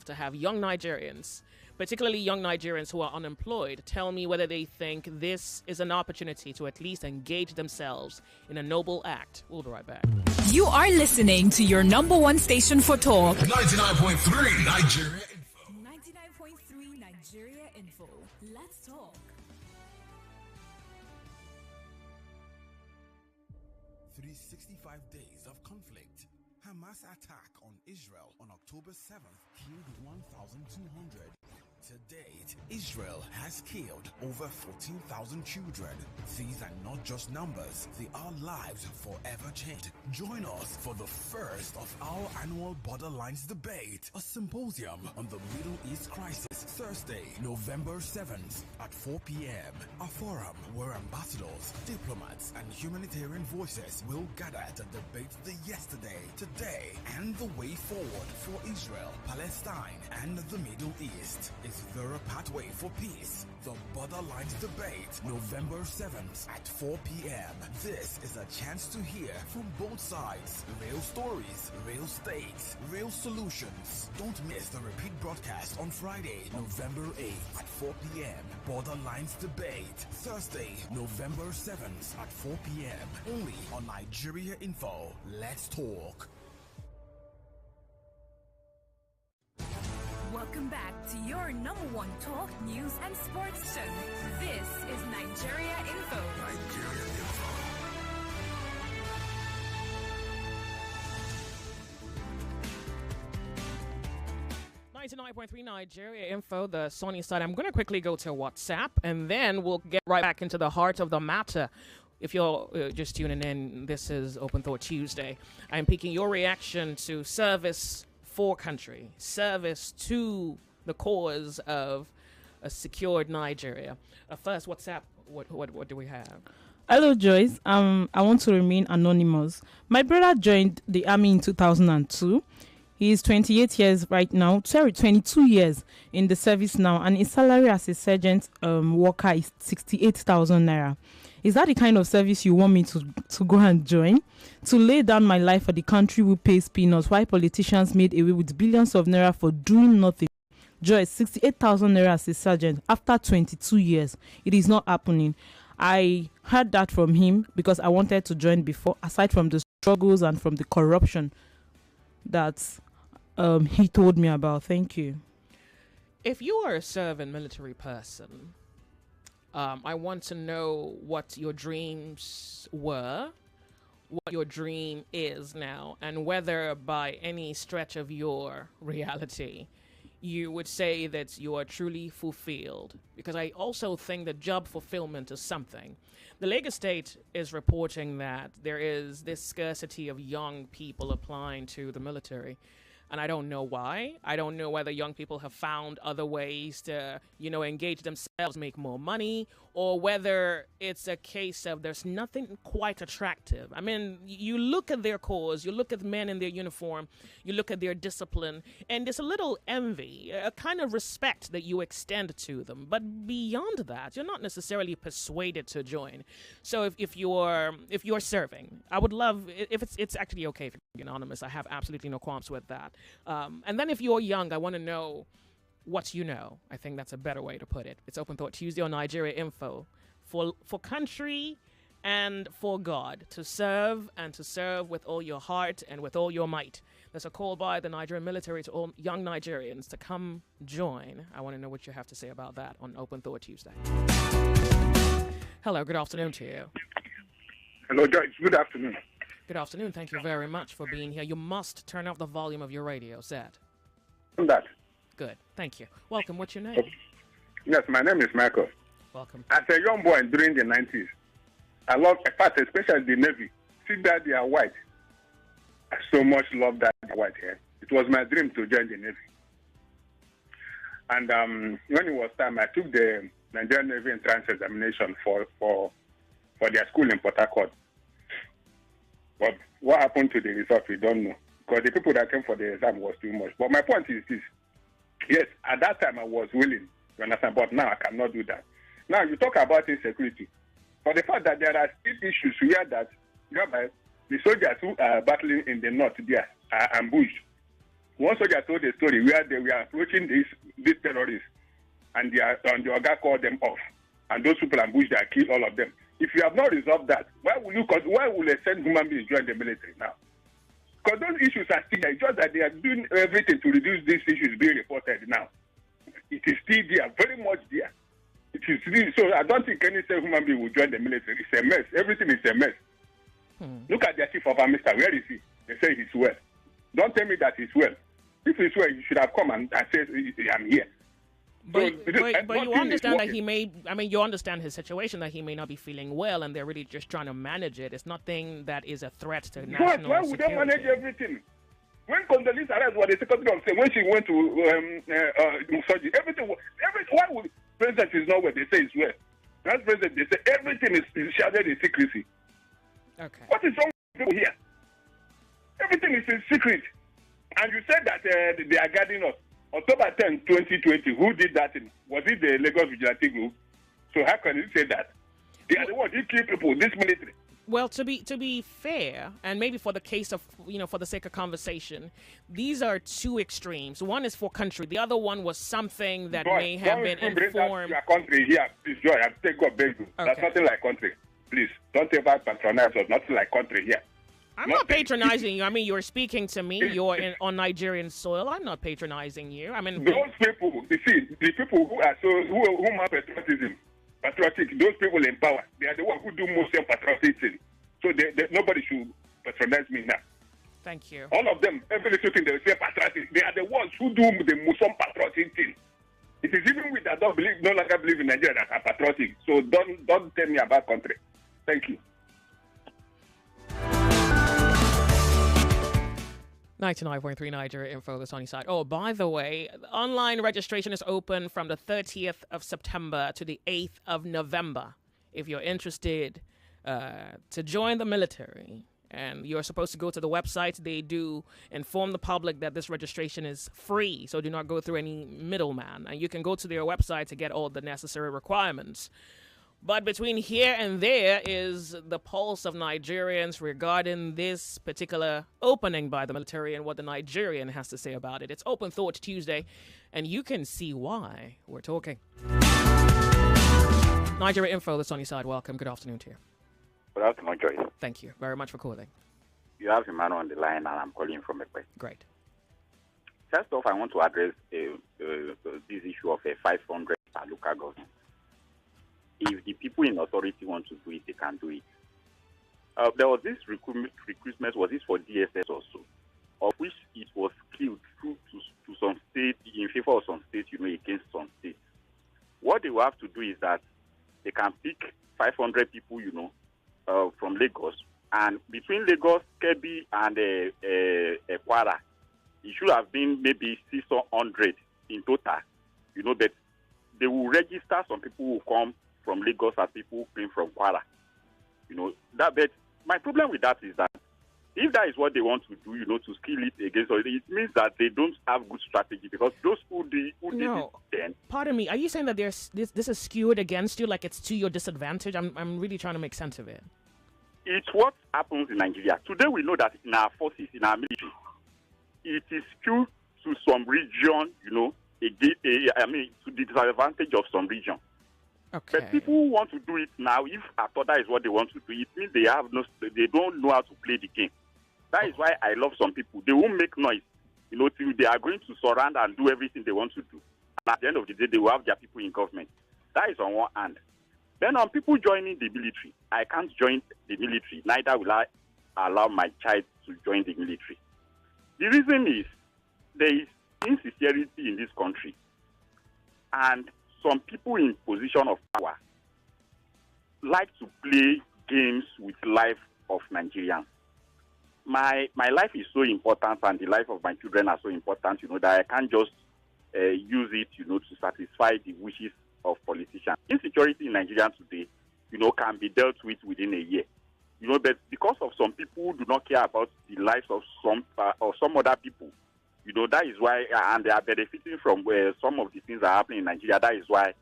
to have young Nigerians, particularly young Nigerians who are unemployed, tell me whether they think this is an opportunity to at least engage themselves in a noble act. We'll be right back. You are listening to your number one station for talk. 99.3 Nigeria Info. 99.3 Nigeria Info. Let's talk. 365 days of conflict. Hamas attack on Israel on October 7th killed 1,200. To date, Israel has killed over 14,000 children. These are not just numbers, they are lives forever changed. Join us for the first of our annual Borderlines Debate, a symposium on the Middle East crisis, Thursday, November 7th at 4 p.m. A forum where ambassadors, diplomats, and humanitarian voices will gather to debate the yesterday, today, and the way forward for Israel, Palestine, and the Middle East. Is there a pathway for peace? The Borderlines Debate, November 7th at 4 p.m. This is a chance to hear from both sides. Real stories, real stakes, real solutions. Don't miss the repeat broadcast on Friday, November 8th at 4 p.m. Borderlines Debate, Thursday, November 7th at 4 p.m. Only on Nigeria Info. Let's talk. Welcome back to your number one talk, news, and sports show. This is Nigeria Info. Nigeria Info. 99.3 Nigeria Info, the Sony side. I'm going to quickly go to WhatsApp, and then we'll get right back into the heart of the matter. If you're just tuning in, this is Open Thought Tuesday. I'm picking your reaction to service for country, service to the cause of a secured Nigeria. First, WhatsApp, what do we have? Hello, Joyce. I want to remain anonymous. My brother joined the army in 2002. He is 28 years right now. 22 years in the service now, and his salary as a sergeant worker is 68,000 naira. Is that the kind of service you want me to go and join? To lay down my life for the country who pays peanuts, while politicians made away with billions of naira for doing nothing. Joyce, 68,000 naira as a sergeant after 22 years. It is not happening. I heard that from him because I wanted to join before, aside from the struggles and from the corruption that he told me about. Thank you. If you are a serving military person, I want to know what your dreams were, what your dream is now, and whether by any stretch of your reality you would say that you are truly fulfilled. Because I also think that job fulfillment is something. The Lagos State is reporting that there is this scarcity of young people applying to the military. And I don't know why. I don't know whether young people have found other ways to, engage themselves, make more money, or whether it's a case of there's nothing quite attractive. I mean, you look at their cause, you look at men in their uniform, you look at their discipline, and there's a little envy, a kind of respect that you extend to them. But beyond that, you're not necessarily persuaded to join. So if you're serving, I would love, if it's actually okay if you're anonymous, I have absolutely no qualms with that. And then if you're young, I want to know what you know. I think that's a better way to put it. It's Open Thought Tuesday on Nigeria Info. For country and for God, to serve with all your heart and with all your might. There's a call by the Nigerian military to all young Nigerians to come join. I want to know what you have to say about that on Open Thought Tuesday. Hello, good afternoon to you. Hello, Joyce. Good afternoon. Good afternoon. Thank you very much for being here. You must turn off the volume of your radio set. That. Good. Thank you. Welcome. What's your name? Yes, my name is Michael. Welcome. As a young boy during the 90s, I love, especially the Navy. See that they are white. I so much love that they are white here. It was my dream to join the Navy. And when it was time, I took the Nigerian Navy entrance examination for their school in Port Harcourt. But what happened to the result, we don't know. Because the people that came for the exam was too much. But my point is this. Yes, at that time I was willing, you understand, but now I cannot do that. Now you talk about insecurity. For the fact that there are still issues whereby the soldiers who are battling in the north there are ambushed. One soldier told a story where they were approaching these terrorists and the Oga called them off. And those people ambushed and killed all of them. If you have not resolved that, why will a send human beings join the military now? Because those issues are still there. It's just that they are doing everything to reduce these issues being reported now. It is still there, very much there. It is still, so I don't think any human being will join the military. It's a mess. Everything is a mess. Look at their chief of army staff. Where is he? They say he's well. Don't tell me that he's well. If he's well, you should have come and said, I'm here. But you understand that you understand his situation, that he may not be feeling well, and they're really just trying to manage it. It's nothing that is a threat to national security. Why would they manage everything? When Condoleezza Rice was the Secretary of State, when she went to surgery, why would the president is not well? They say it's well. That's president. They say everything is shrouded in secrecy. Okay. What is wrong with people here? Everything is in secret. And you said that they are guarding us. October 10, 2020, who did that thing? Was it the Lagos Vigilante Group? So how can you say that? They are the ones who kill people, this military. Well, to be fair, and maybe for the case of, for the sake of conversation, these are two extremes. One is for country. The other one was something that may have been informed. Your country here, please, Joy. I take God beg you. Okay. That's nothing like country. Please, don't ever patronize us. Nothing like country here. I'm not patronizing you. I mean, you're speaking to me. You're on Nigerian soil. I'm not patronizing you. I mean, those people, you see, the people who are who have patriotic, those people in power, they are the ones who do most of patriotism. So nobody should patronize me now. Thank you. All of them, every little thing they say patriotic. They are the ones who do the Muslim patriotic thing. It is even with that don't believe, no longer believe in Nigeria that are patriotic. So don't tell me about country. Thank you. 99.3 Nigeria Info, the sunny side. Oh, by the way, online registration is open from the 30th of September to the 8th of November. If you're interested to join the military, and you're supposed to go to the website, they do inform the public that this registration is free, so do not go through any middleman. And you can go to their website to get all the necessary requirements. But between here and there is the pulse of Nigerians regarding this particular opening by the military and what the Nigerian has to say about it. It's Open Thought Tuesday, and you can see why we're talking. Nigeria Info, the sunny side. Welcome. Good afternoon to you. Good afternoon, Joyce. Thank you very much for calling. You have Emmanuel on the line, and I'm calling from Ekpe. Great. First off, I want to address this issue of a 500 per local government. If the people in authority want to do it, they can do it. There was this recruitment, was this for DSS also, of which it was skewed through to some states, in favor of some states, against some states. What they will have to do is that they can pick 500 people, from Lagos, and between Lagos, Kebbi, and Kwara, it should have been maybe 600 in total, but they will register some people who come from Lagos and people who came from Kwara. But my problem with that is that if that is what they want to do, to skill it against, it means that they don't have good strategy, because those who did it then. Pardon me, are you saying that this is skewed against you, like it's to your disadvantage? I'm really trying to make sense of it. It's what happens in Nigeria. Today we know that in our forces, in our military, it is skewed to some region, to the disadvantage of some region. Okay. But people who want to do it now, if at all that is what they want to do, it means they don't know how to play the game. That is why I love some people. They won't make noise, till they are going to surround and do everything they want to do. And at the end of the day, they will have their people in government. That is on one hand. Then on people joining the military, I can't join the military. Neither will I allow my child to join the military. The reason is there is insincerity in this country. And some people in position of power like to play games with life of Nigerians. My life is so important, and the life of my children are so important, that I can't just use it, to satisfy the wishes of politicians. Insecurity in Nigeria today, can be dealt with within a year. But because of some people who do not care about the lives of some other people, that is why, and they are benefiting from where some of the things are happening in Nigeria. That is why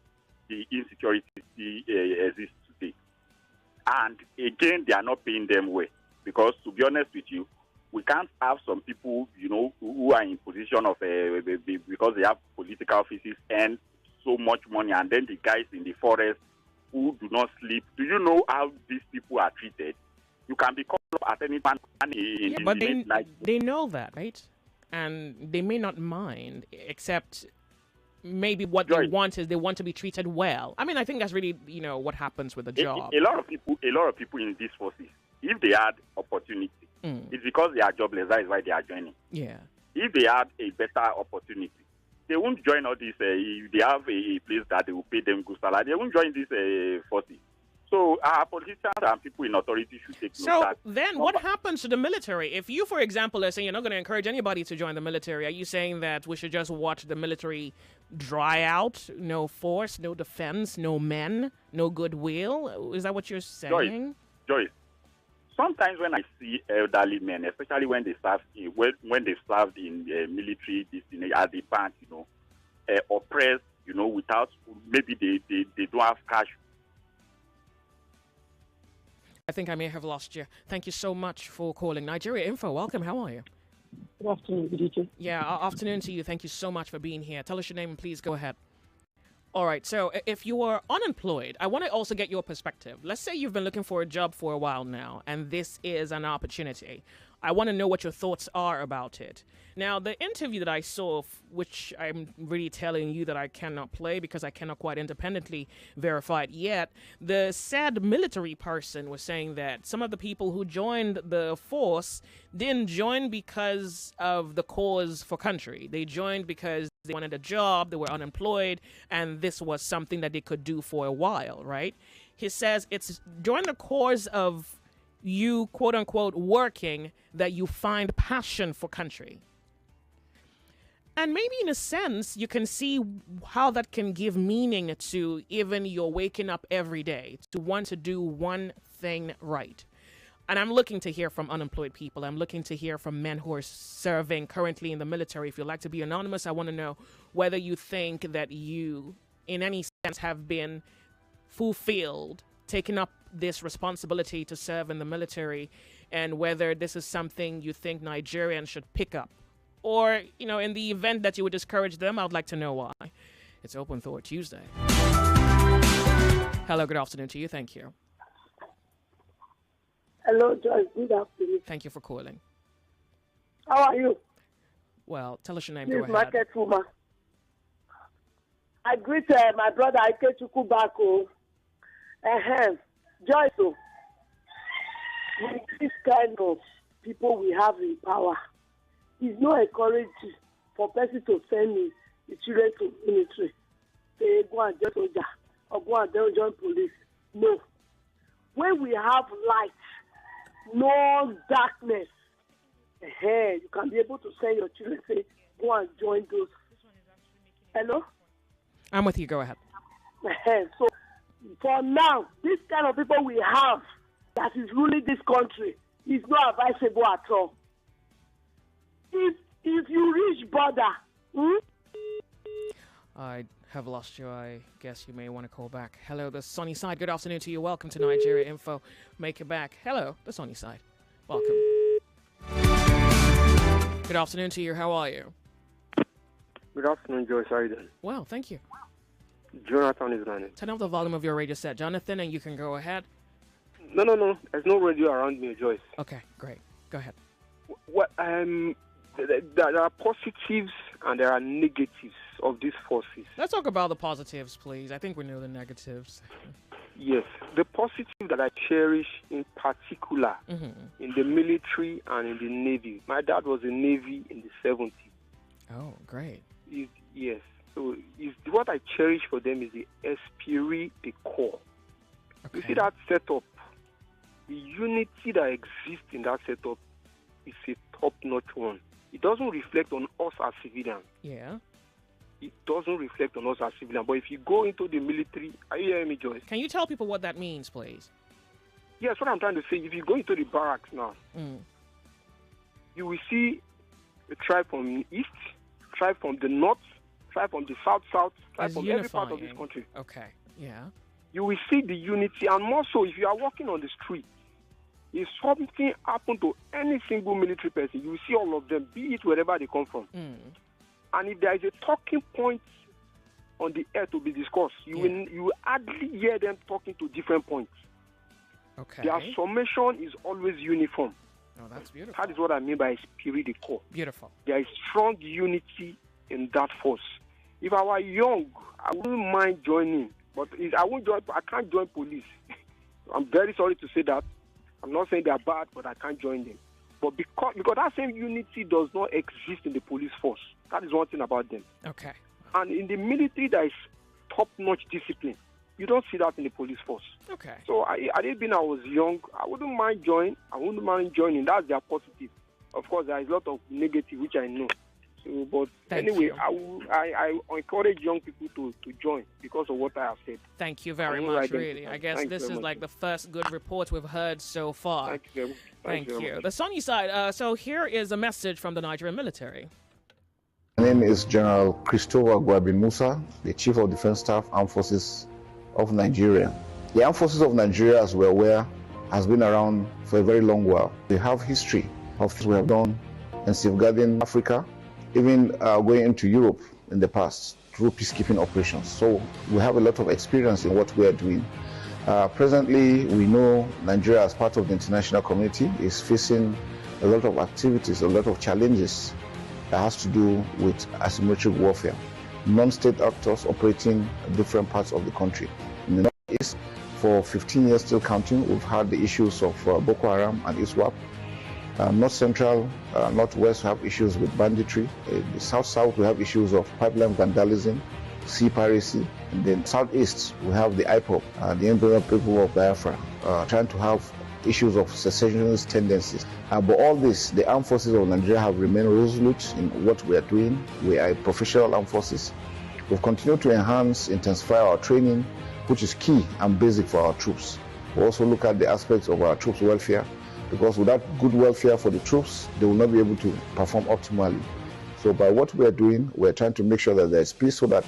the insecurity exists today. And again, they are not paying them well. Because to be honest with you, we can't have some people, who are in position of, because they have political offices and so much money, and then the guys in the forest who do not sleep. Do you know how these people are treated? You can be called up at any time. But they know that, right? And they may not mind, except maybe what they want is they want to be treated well. I mean, I think that's really, what happens with the job. A lot of people in these forces, if they had opportunity, it's because they are jobless. That is why they are joining. Yeah. If they had a better opportunity, they won't join all this. If they have a place that they will pay them good salary, they won't join these forces. So our politicians and people in authority should take note. So then what happens to the military? If you, for example, are saying you're not going to encourage anybody to join the military, are you saying that we should just watch the military dry out? No force, no defense, no men, no goodwill? Is that what you're saying? Joyce, sometimes when I see elderly men, especially when they serve when they served in military, at the band, oppressed, without, maybe they don't have cash. I think I may have lost you. Thank you so much for calling. Nigeria Info, welcome. How are you? Good afternoon, good evening. Yeah, afternoon to you. Thank you so much for being here. Tell us your name and please go ahead. All right, so if you are unemployed, I want to also get your perspective. Let's say you've been looking for a job for a while now, and this is an opportunity. I want to know what your thoughts are about it. Now, the interview that I saw, which I'm really telling you that I cannot play because I cannot quite independently verify it yet, the said military person was saying that some of the people who joined the force didn't join because of the cause for country. They joined because they wanted a job, they were unemployed, and this was something that they could do for a while, right? He says it's during the course of you, quote unquote, working that you find passion for country. And maybe in a sense, you can see how that can give meaning to even your waking up every day, to want to do one thing right. And I'm looking to hear from unemployed people. I'm looking to hear from men who are serving currently in the military. If you'd like to be anonymous, I want to know whether you think that you, in any sense, have been fulfilled, taken up this responsibility to serve in the military, and whether this is something you think Nigerians should pick up. Or, in the event that you would discourage them, I'd like to know why. It's Open Thought Tuesday. Hello, good afternoon to you. Thank you. Hello, Joyce. Good afternoon. Thank you for calling. How are you? Well, tell us your name. This Go is ahead. Market Woman. I greet my brother Ikechuku Bako. Joyce, with this kind of people we have in power, it's not encouraging for person to send the children to military. Say, go and join soldier or go and join police. No. When we have light, no darkness, you can be able to send your children, say, go and join those. Hello? I'm with you. Go ahead. So, for now, this kind of people we have that is ruling this country is not advisable at all. If you reach border, I have lost you. I guess you may want to call back. Hello, the sunny side. Good afternoon to you. Welcome to Nigeria Info. Make it back. Hello, the sunny side. Welcome. Good afternoon to you. How are you? Good afternoon, Joyce. How are you doing? Well, thank you. Jonathan is running. Turn up the volume of your radio set, Jonathan, and you can go ahead. No. There's no radio around me, Joyce. Okay, great. Go ahead. What? There are positives and there are negatives of these forces. Let's talk about the positives, please. I think we know the negatives. Yes. The positive that I cherish in particular in the military and in the Navy. My dad was in Navy in the 70s. Oh, great. Yes. So what I cherish for them is the esprit de corps. Okay. You see that setup? The unity that exists in that setup is a top-notch one. It doesn't reflect on us as civilians. Yeah. It doesn't reflect on us as civilians. But if you go into the military, are you hearing me, Joyce? Can you tell people what that means, please? Yes, what I'm trying to say. If you go into the barracks now, you will see a tribe from the east, tribe from the north, tribe from the south, tribe from every part of this country. Okay, yeah. You will see the unity, and more so if you are walking on the street. If something happened to any single military person, you will see all of them, be it wherever they come from. And if there is a talking point on the air to be discussed, you will hardly hear them talking to different points. Okay. Their summation is always uniform. Oh, that's beautiful. That is what I mean by esprit de corps. Beautiful. There is strong unity in that force. If I were young, I wouldn't mind joining, but I can't join police. I'm very sorry to say that. I'm not saying they are bad, but I can't join them. But because that same unity does not exist in the police force. That is one thing about them. Okay. And in the military, there is top-notch discipline. You don't see that in the police force. Okay. So I was young, I wouldn't mind joining. That's their positive. Of course, there is a lot of negative, which I know. So, but anyway, I encourage young people to join because of what I have said. Thank you very much, really. I guess this is like the first good report we've heard so far. Thank you. Thank you. The sunny side. So here is a message from the Nigerian military. My name is General Christopher Gwabin Musa, the Chief of Defense Staff, Armed Forces of Nigeria. The Armed Forces of Nigeria, as we're aware, has been around for a very long while. They have history of what we have done in safeguarding Africa, even going into Europe in the past through peacekeeping operations. So we have a lot of experience in what we are doing. Presently, we know Nigeria, as part of the international community, is facing a lot of activities, a lot of challenges that has to do with asymmetric warfare. Non-state actors operating in different parts of the country. In the Northeast, for 15 years still counting, we've had the issues of Boko Haram and ISWAP. North Central, Northwest, we have issues with banditry. In the South, we have issues of pipeline vandalism, sea piracy. And then Southeast, we have the IPOB, the Independent People of Biafra, trying to have issues of secessionist tendencies. But all this, the armed forces of Nigeria have remained resolute in what we are doing. We are professional armed forces. We've continued to enhance, intensify our training, which is key and basic for our troops. We also look at the aspects of our troops' welfare, because without good welfare for the troops, they will not be able to perform optimally. So by what we are doing, we're trying to make sure that there's peace so that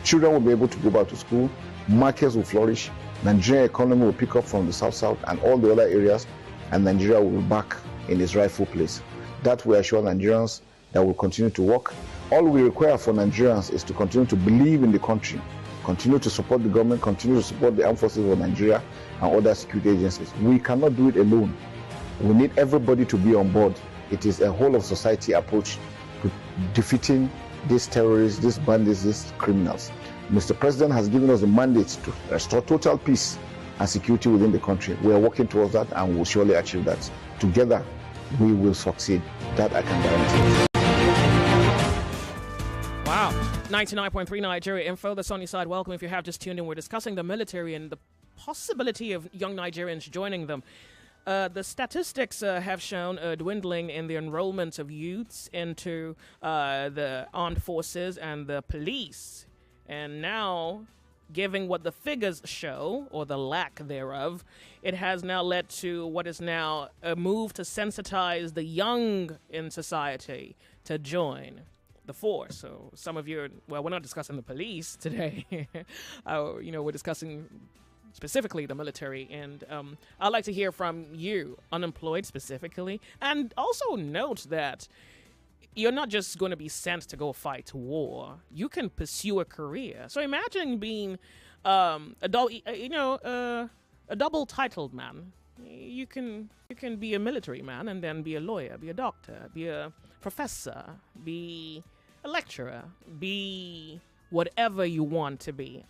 children will be able to go back to school, markets will flourish, Nigerian economy will pick up from the south and all the other areas, and Nigeria will be back in its rightful place. That will assure Nigerians that will continue to work. All we require for Nigerians is to continue to believe in the country, continue to support the government, continue to support the armed forces of Nigeria and other security agencies. We cannot do it alone. We need everybody to be on board. It is a whole of society approach to defeating these terrorists, these bandits, these criminals. Mr. President has given us the mandate to restore total peace and security within the country. We are working towards that and we will surely achieve that. Together, we will succeed. That I can guarantee. Wow. 99.3 Nigeria Info, the sunny side. Welcome. If you have just tuned in, we're discussing the military and the possibility of young Nigerians joining them. The statistics have shown a dwindling in the enrollment of youths into the armed forces and the police. And now, given what the figures show, or the lack thereof, it has now led to what is now a move to sensitize the young in society to join the force. So some of you, well, we're not discussing the police today. We're discussing specifically the military, and I'd like to hear from you, unemployed specifically, and also note that you're not just going to be sent to go fight war. You can pursue a career. So imagine being a double-titled man. You can be a military man and then be a lawyer, be a doctor, be a professor, be a lecturer, be whatever you want to be.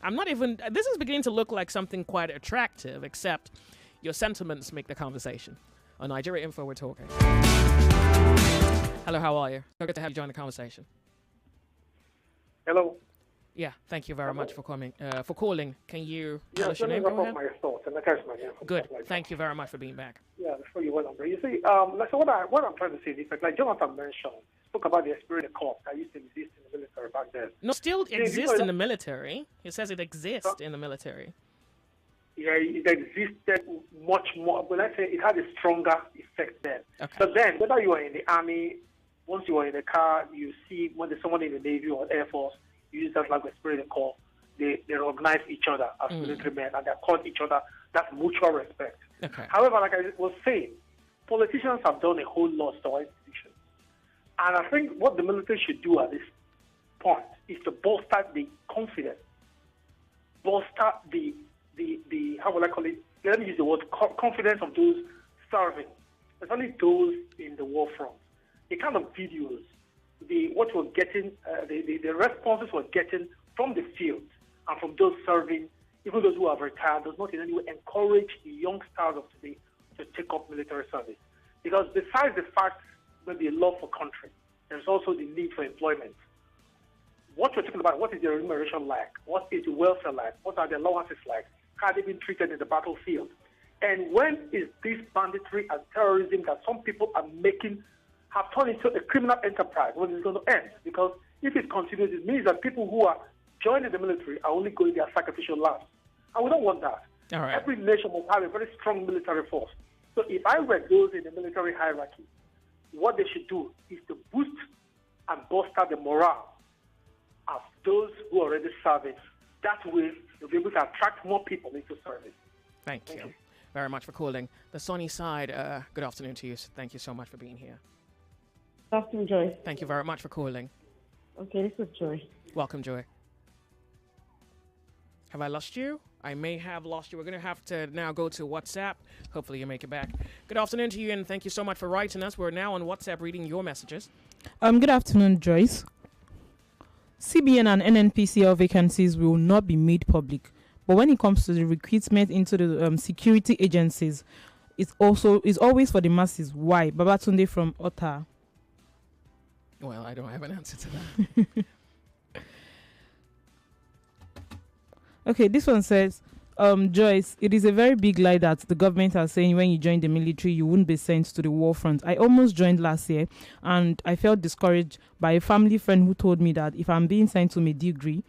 This is beginning to look like something quite attractive, except your sentiments make the conversation. On Nigeria Info, we're talking. Hello, how are you? So good to have you join the conversation. Hello. Yeah, thank you very much for calling. Can you tell us let your me name? wrap up my thoughts and attach my name. Good. Thank you very much for being back. Yeah, before you went on. You see, so what I'm trying to say is, like Jonathan mentioned, spoke about the Esprit Corps that used to exist in the military back then. No, still exists in the military. He says it exists in the military. Yeah, it existed much more, but let's say it had a stronger effect then. Okay. But then, whether you are in the army, once you are in the car, you see when there's someone in the Navy or Air Force, you use that language, Esprit Corps. They recognize each other as military men, and they call each other that mutual respect. Okay. However, like I was saying, politicians have done a whole lot to our institutions. And I think what the military should do at this point is to bolster the confidence, bolster the how will I call it? Let me use the word confidence of those serving, especially those in the war front. The kind of videos, what we're getting, the responses we're getting from the field and from those serving, even those who have retired, does not in any way encourage the young stars of today to take up military service. Because besides the fact maybe a love for country, there's also the need for employment. What we're talking about, what is the remuneration like? What is the welfare like? What are the allowances like? How are they being treated in the battlefield? And when is this banditry and terrorism that some people are making have turned into a criminal enterprise? When is it going to end? Because if it continues, it means that people who are joining the military are only going their sacrificial lambs. And we don't want that. All right. Every nation must have a very strong military force. So if I were those in the military hierarchy, what they should do is to boost and bolster the morale of those who are already serving. That way, you'll be able to attract more people into service. Thank you very much for calling. The sunny side, good afternoon to you. Thank you so much for being here. Good afternoon, Joy. Thank you very much for calling. Okay, this is Joy. Welcome, Joy. Have I lost you? I may have lost you. We're going to have to now go to WhatsApp. Hopefully you make it back. Good afternoon to you, and thank you so much for writing us. We're now on WhatsApp reading your messages. Good afternoon, Joyce. CBN and NNPCL vacancies will not be made public, but when it comes to the recruitment into the security agencies, it's always for the masses. Why? Babatunde from Otta. Well, I don't have an answer to that. Okay, this one says, Joyce, it is a very big lie that the government are saying when you join the military, you wouldn't be sent to the war front. I almost joined last year, and I felt discouraged by a family friend who told me that if I'm being sent to Maiduguri,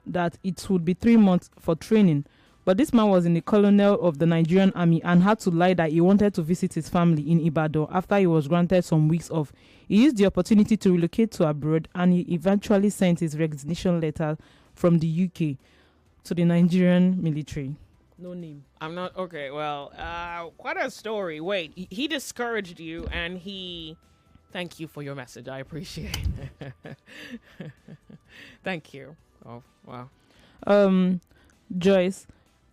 that it would be 3 months for training. But this man was in the colonel of the Nigerian army and had to lie that he wanted to visit his family in Ibadan after he was granted some weeks off. He used the opportunity to relocate to abroad, and he eventually sent his resignation letter from the UK to the Nigerian military. No name. I'm not okay. Well, quite a story. Wait, he discouraged you, and he. Thank you for your message. I appreciate it. Thank you. Oh wow. Joyce,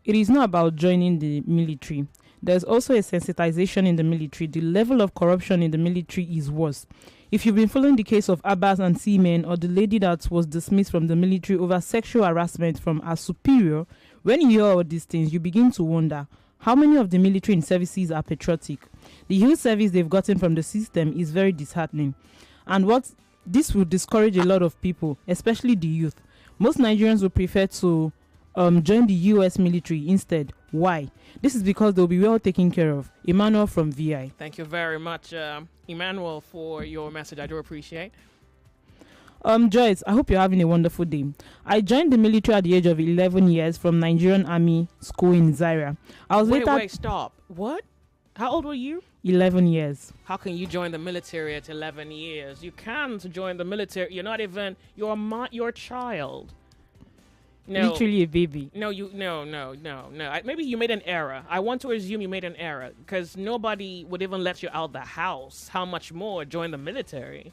it is not about joining the military. There's also a sensitization in the military. The level of corruption in the military is worse. If you've been following the case of Abbas and Seamen, or the lady that was dismissed from the military over sexual harassment from her superior, when you hear all these things, you begin to wonder, how many of the military in services are patriotic? The huge service they've gotten from the system is very disheartening. And this will discourage a lot of people, especially the youth. Most Nigerians will prefer to join the US military instead. Why? This is because they'll be well taken care of. Emmanuel from VI. Thank you very much, Emmanuel, for your message. I do appreciate. Joyce, I hope you're having a wonderful day. I joined the military at the age of 11 years from Nigerian Army School in Zaria. Wait, stop. What? How old were you? 11 years. How can you join the military at 11 years? You can't join the military. You're not even. You're a child. No. Literally a baby. No. Maybe you made an error. I want to assume you made an error because nobody would even let you out the house. How much more join the military?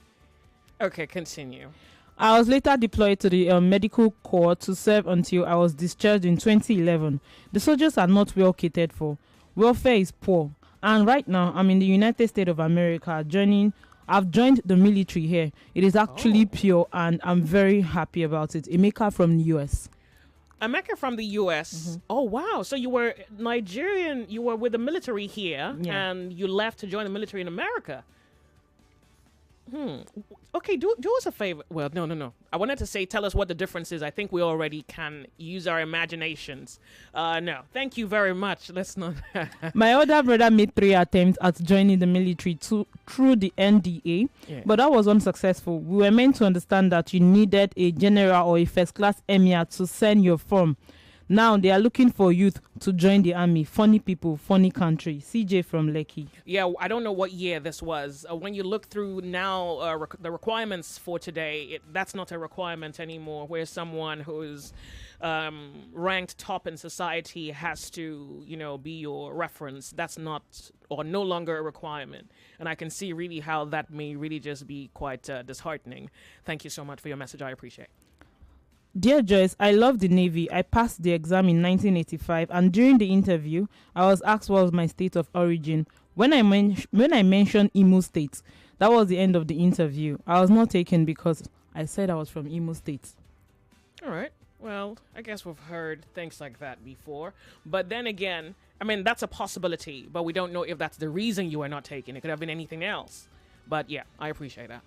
Okay, continue. I was later deployed to the medical corps to serve until I was discharged in 2011. The soldiers are not well catered for. Welfare is poor. And right now, I'm in the United States of America I've joined the military here. It is actually pure, and I'm very happy about it. Emeka from the US. Emeka from the US. Mm-hmm. Oh, wow. So you were Nigerian. You were with the military here, and you left to join the military in America. Okay, do us a favor. Well, no. I wanted to say, tell us what the difference is. I think we already can use our imaginations. No, thank you very much. Let's not. My older brother made 3 attempts at joining the military through the NDA, but that was unsuccessful. We were meant to understand that you needed a general or a first-class emir to send your form. Now they are looking for youth to join the army. Funny people, funny country. CJ from Lekki. Yeah, I don't know what year this was. When you look through now the requirements for today, that's not a requirement anymore, where someone who's ranked top in society has to, be your reference. That's not or no longer a requirement. And I can see really how that may really just be quite disheartening. Thank you so much for your message. I appreciate it. Dear Joyce, I love the Navy. I passed the exam in 1985, and during the interview, I was asked what was my state of origin. When I mentioned Imo State, that was the end of the interview. I was not taken because I said I was from Imo State. All right. Well, I guess we've heard things like that before. But then again, that's a possibility, but we don't know if that's the reason you are not taken. It could have been anything else. But yeah, I appreciate that.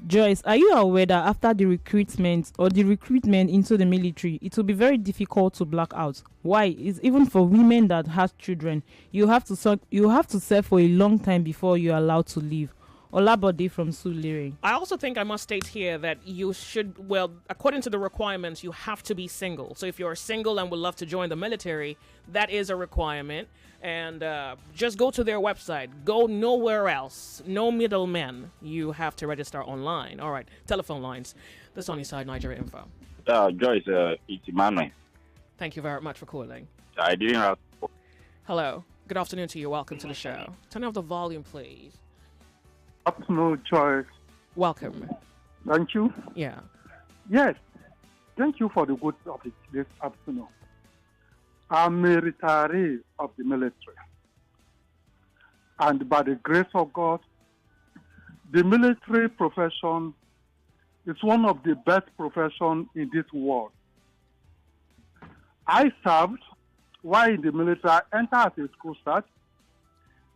Joyce, are you aware that after the recruitment into the military, it will be very difficult to black out? Why? It's even for women that have children. You have to serve for a long time before you're allowed to leave. Olabode from Sulere. I also think I must state here that you should, according to the requirements, you have to be single. So if you're single and would love to join the military, that is a requirement. And just go to their website. Go nowhere else. No middlemen. You have to register online. All right. Telephone lines. The Sunny Side Nigeria info. Joyce, it's Emmanuel. Thank you very much for calling. I didn't have... Hello. Good afternoon to you. Welcome to the show. Turn off the volume, please. Afternoon, Joyce. Welcome. Thank you. Yeah. Yes. Thank you for the good topic this afternoon. I'm a retiree of the military. And by the grace of God, the military profession is one of the best professions in this world. I served while in the military. I entered as a school start.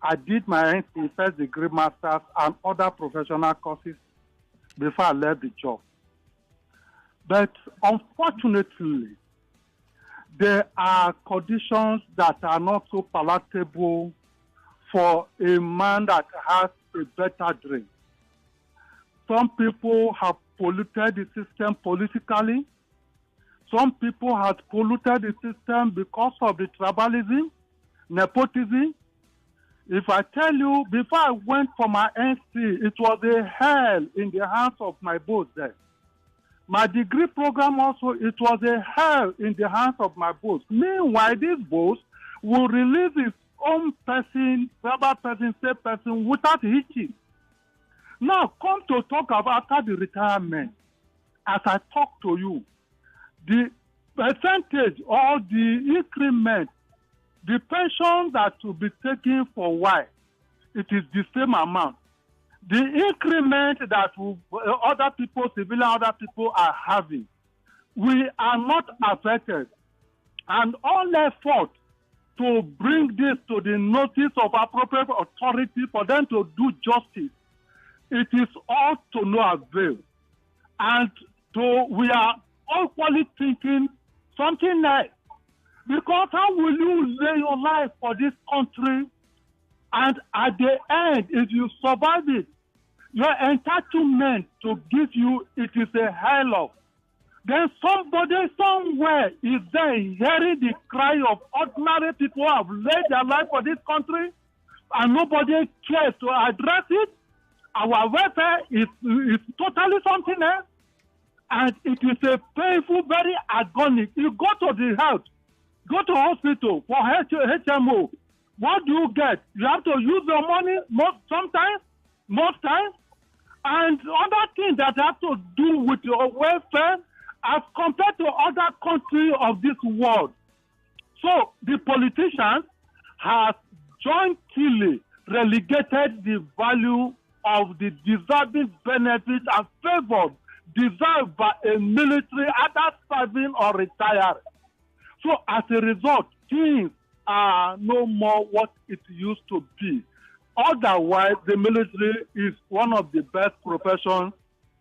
I did my NC, first degree masters, and other professional courses before I left the job. But unfortunately, there are conditions that are not so palatable for a man that has a better dream. Some people have polluted the system politically. Some people have polluted the system because of the tribalism, nepotism. If I tell you, before I went for my NC, it was a hell in the hands of my boss there. My degree program also, it was a hell in the hands of my boss. Meanwhile, this boss will release his own person, tribal person, state person without hitching. Now, come to talk about after the retirement. As I talk to you, the percentage or the increment, the pension that will be taken for why, it is the same amount. The increment that other people, civilian other people are having, we are not affected. And all effort to bring this to the notice of appropriate authority for them to do justice, it is all to no avail. And we are equally thinking something else. Because how will you lay your life for this country, and at the end, if you survive it, your entitlement to give you, it is a hell of. Then somebody somewhere is there hearing the cry of ordinary people who have laid their life for this country, and nobody cares to address it. Our welfare is totally something else, and it is a painful, very agonic. You go to the health, go to hospital for HMO. What do you get? You have to use your money most times, and other things that have to do with your welfare as compared to other countries of this world. So the politicians have jointly relegated the value of the deserving benefits and favors deserved by a military either serving or retired. So as a result, things are no more what it used to be. Otherwise, the military is one of the best professions,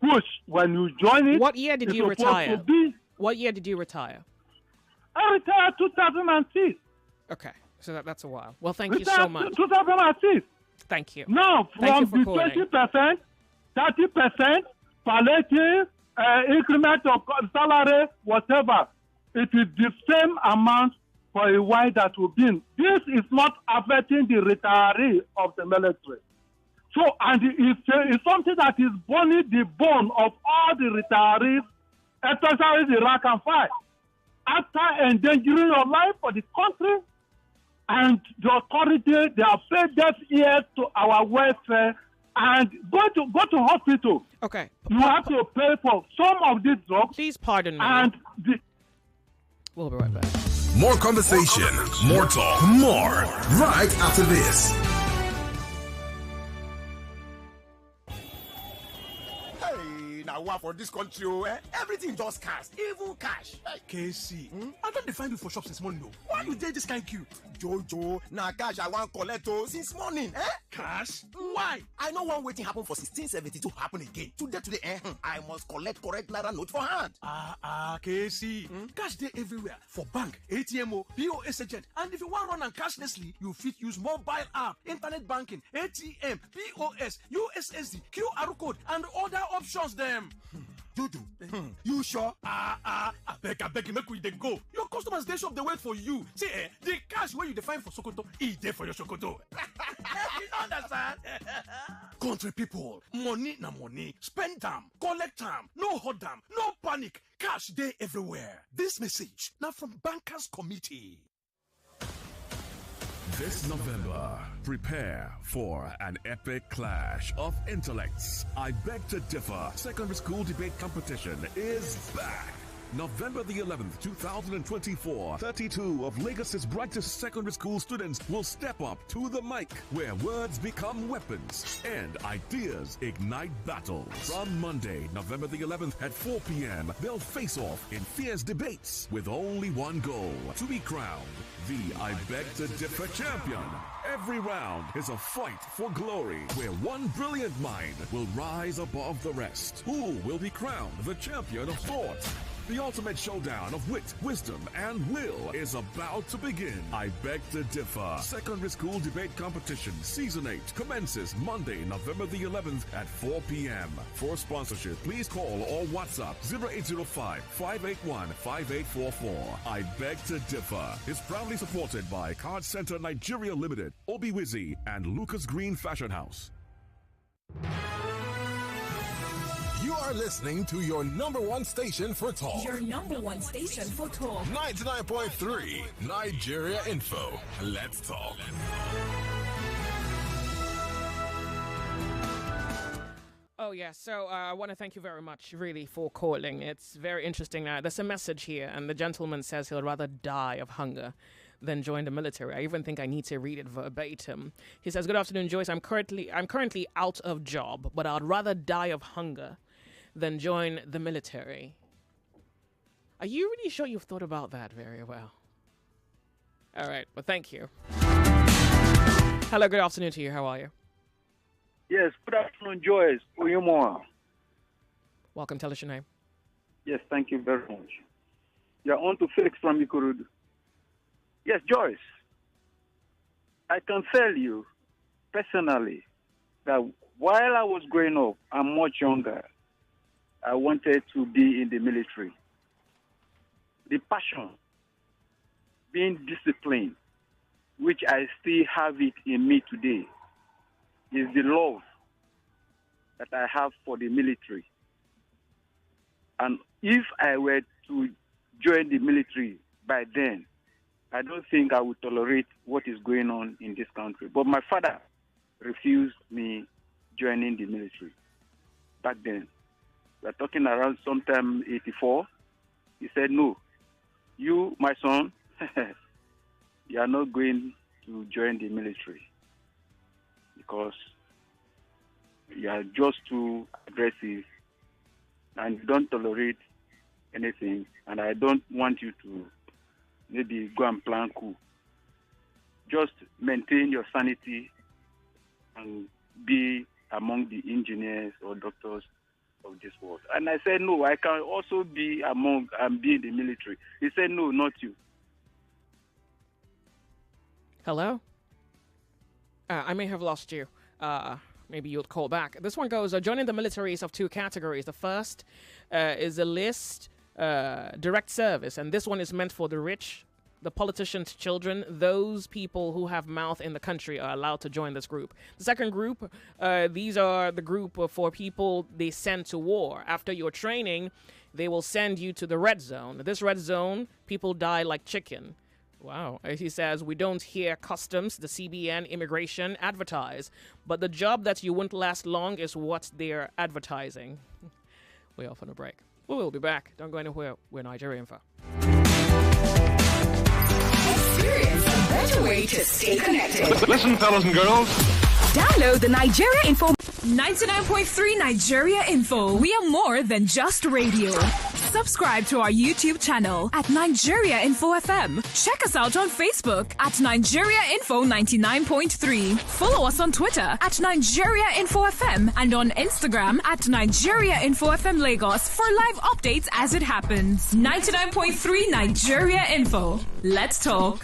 which when you join it... What year did you retire? What year did you retire? I retired 2006. Okay, so that's a while. Well, thank you so much. 2006. Thank you. Now, from the 20%, 30%, palliative, increment of salary, whatever, it is the same amount for a while that will be. This is not affecting the retiree of the military. So, and it's something that is burning the bone of all the retirees, especially the rank and file. After endangering your life for the country, and the authority, they have paid deaf ears to our welfare, and go to hospital. Okay. You have to pay for some of these drugs. Please pardon me. And we'll be right back. More conversation, more talk, more right after this. Now, what for this country? Everything just cash, even cash. KC, I don't define you for shops this morning. Why you dey this kind queue? Jojo, now cash I want collect since morning. Cash? Why? I know one waiting happen for 1672 happen again. Today, I must collect correct naira note for hand. KC, cash dey everywhere for bank, ATM, POS agent, and if you want run and cashlessly, you fit use mobile app, internet banking, ATM, POS, USSD, QR code, and other options them. Dudu, you sure? I beg, make we dey go. Your customers dey shop, they wait for you. See, the cash where you define for Sokoto, e dey for your Sokoto. You don't understand? Country people, money na money. Spend them, collect them, no hold them, no panic. Cash dey everywhere. This message now from Bankers Committee. This November, prepare for an epic clash of intellects. I Beg to Differ Secondary School Debate Competition is back. November the 11th, 2024, 32 of Lagos's brightest secondary school students will step up to the mic, where words become weapons and ideas ignite battles. From Monday, November the 11th at 4 p.m., they'll face off in fierce debates with only one goal: to be crowned the I Beg to Differ champion. Every round is a fight for glory, where one brilliant mind will rise above the rest. Who will be crowned the champion of thought? The ultimate showdown of wit, wisdom, and will is about to begin. I Beg to Differ. Secondary School Debate Competition Season 8 commences Monday, November the 11th at 4 p.m. For sponsorship, please call or WhatsApp 0805-581-5844. I Beg to Differ is proudly supported by Card Center Nigeria Limited, Obiwizi, and Lucas Green Fashion House. You are listening to your number one station for talk. Your number one station for talk. 99.3 Nigeria Info. Let's talk. Oh, yeah. So I want to thank you very much, really, for calling. It's very interesting. There's a message here, and the gentleman says he'll rather die of hunger than join the military. I even think I need to read it verbatim. He says, "Good afternoon, Joyce. I'm currently out of job, but I'd rather die of hunger than join the military." Are you really sure you've thought about that very well? All right. Well, thank you. Hello. Good afternoon to you. How are you? Yes. Good afternoon, Joyce Onyemuwa. Welcome. Tell us your name. Yes. Thank you very much. You're on to Felix from Ikorodu. Yes, Joyce. I can tell you personally that while I was growing up, I'm much younger, I wanted to be in the military. The passion, being disciplined, which I still have it in me today, is the love that I have for the military. And if I were to join the military by then, I don't think I would tolerate what is going on in this country. But my father refused me joining the military back then. We're talking around sometime 84. He said, "No, you, my son, you are not going to join the military because you are just too aggressive and you don't tolerate anything, and I don't want you to maybe go and plan coup. Just maintain your sanity and be among the engineers or doctors of this world." And I said, "No, I can also be among and be in the military." He said, "No, not you." Hello? I may have lost you. Maybe you'll call back. This one goes, joining the military is of two categories. The first is a list, direct service, and this one is meant for the rich, the politicians' children. Those people who have mouth in the country are allowed to join this group. The second group, these are the group for people they send to war. After your training, they will send you to the red zone. This red zone, people die like chicken. Wow. He says, "We don't hear customs, the CBN, immigration advertise, but the job that you won't last long is what they're advertising." We're off on a break. We will be back. Don't go anywhere. We're Nigeria Info. Experience a better way to stay connected. Listen, fellas and girls. Download the Nigeria Info 99.3 Nigeria Info. We are more than just radio. Subscribe to our YouTube channel at Nigeria Info FM. Check us out on Facebook at Nigeria Info 99.3. Follow us on Twitter at Nigeria Info FM and on Instagram at Nigeria Info FM Lagos for live updates as it happens. 99.3 Nigeria Info. Let's talk.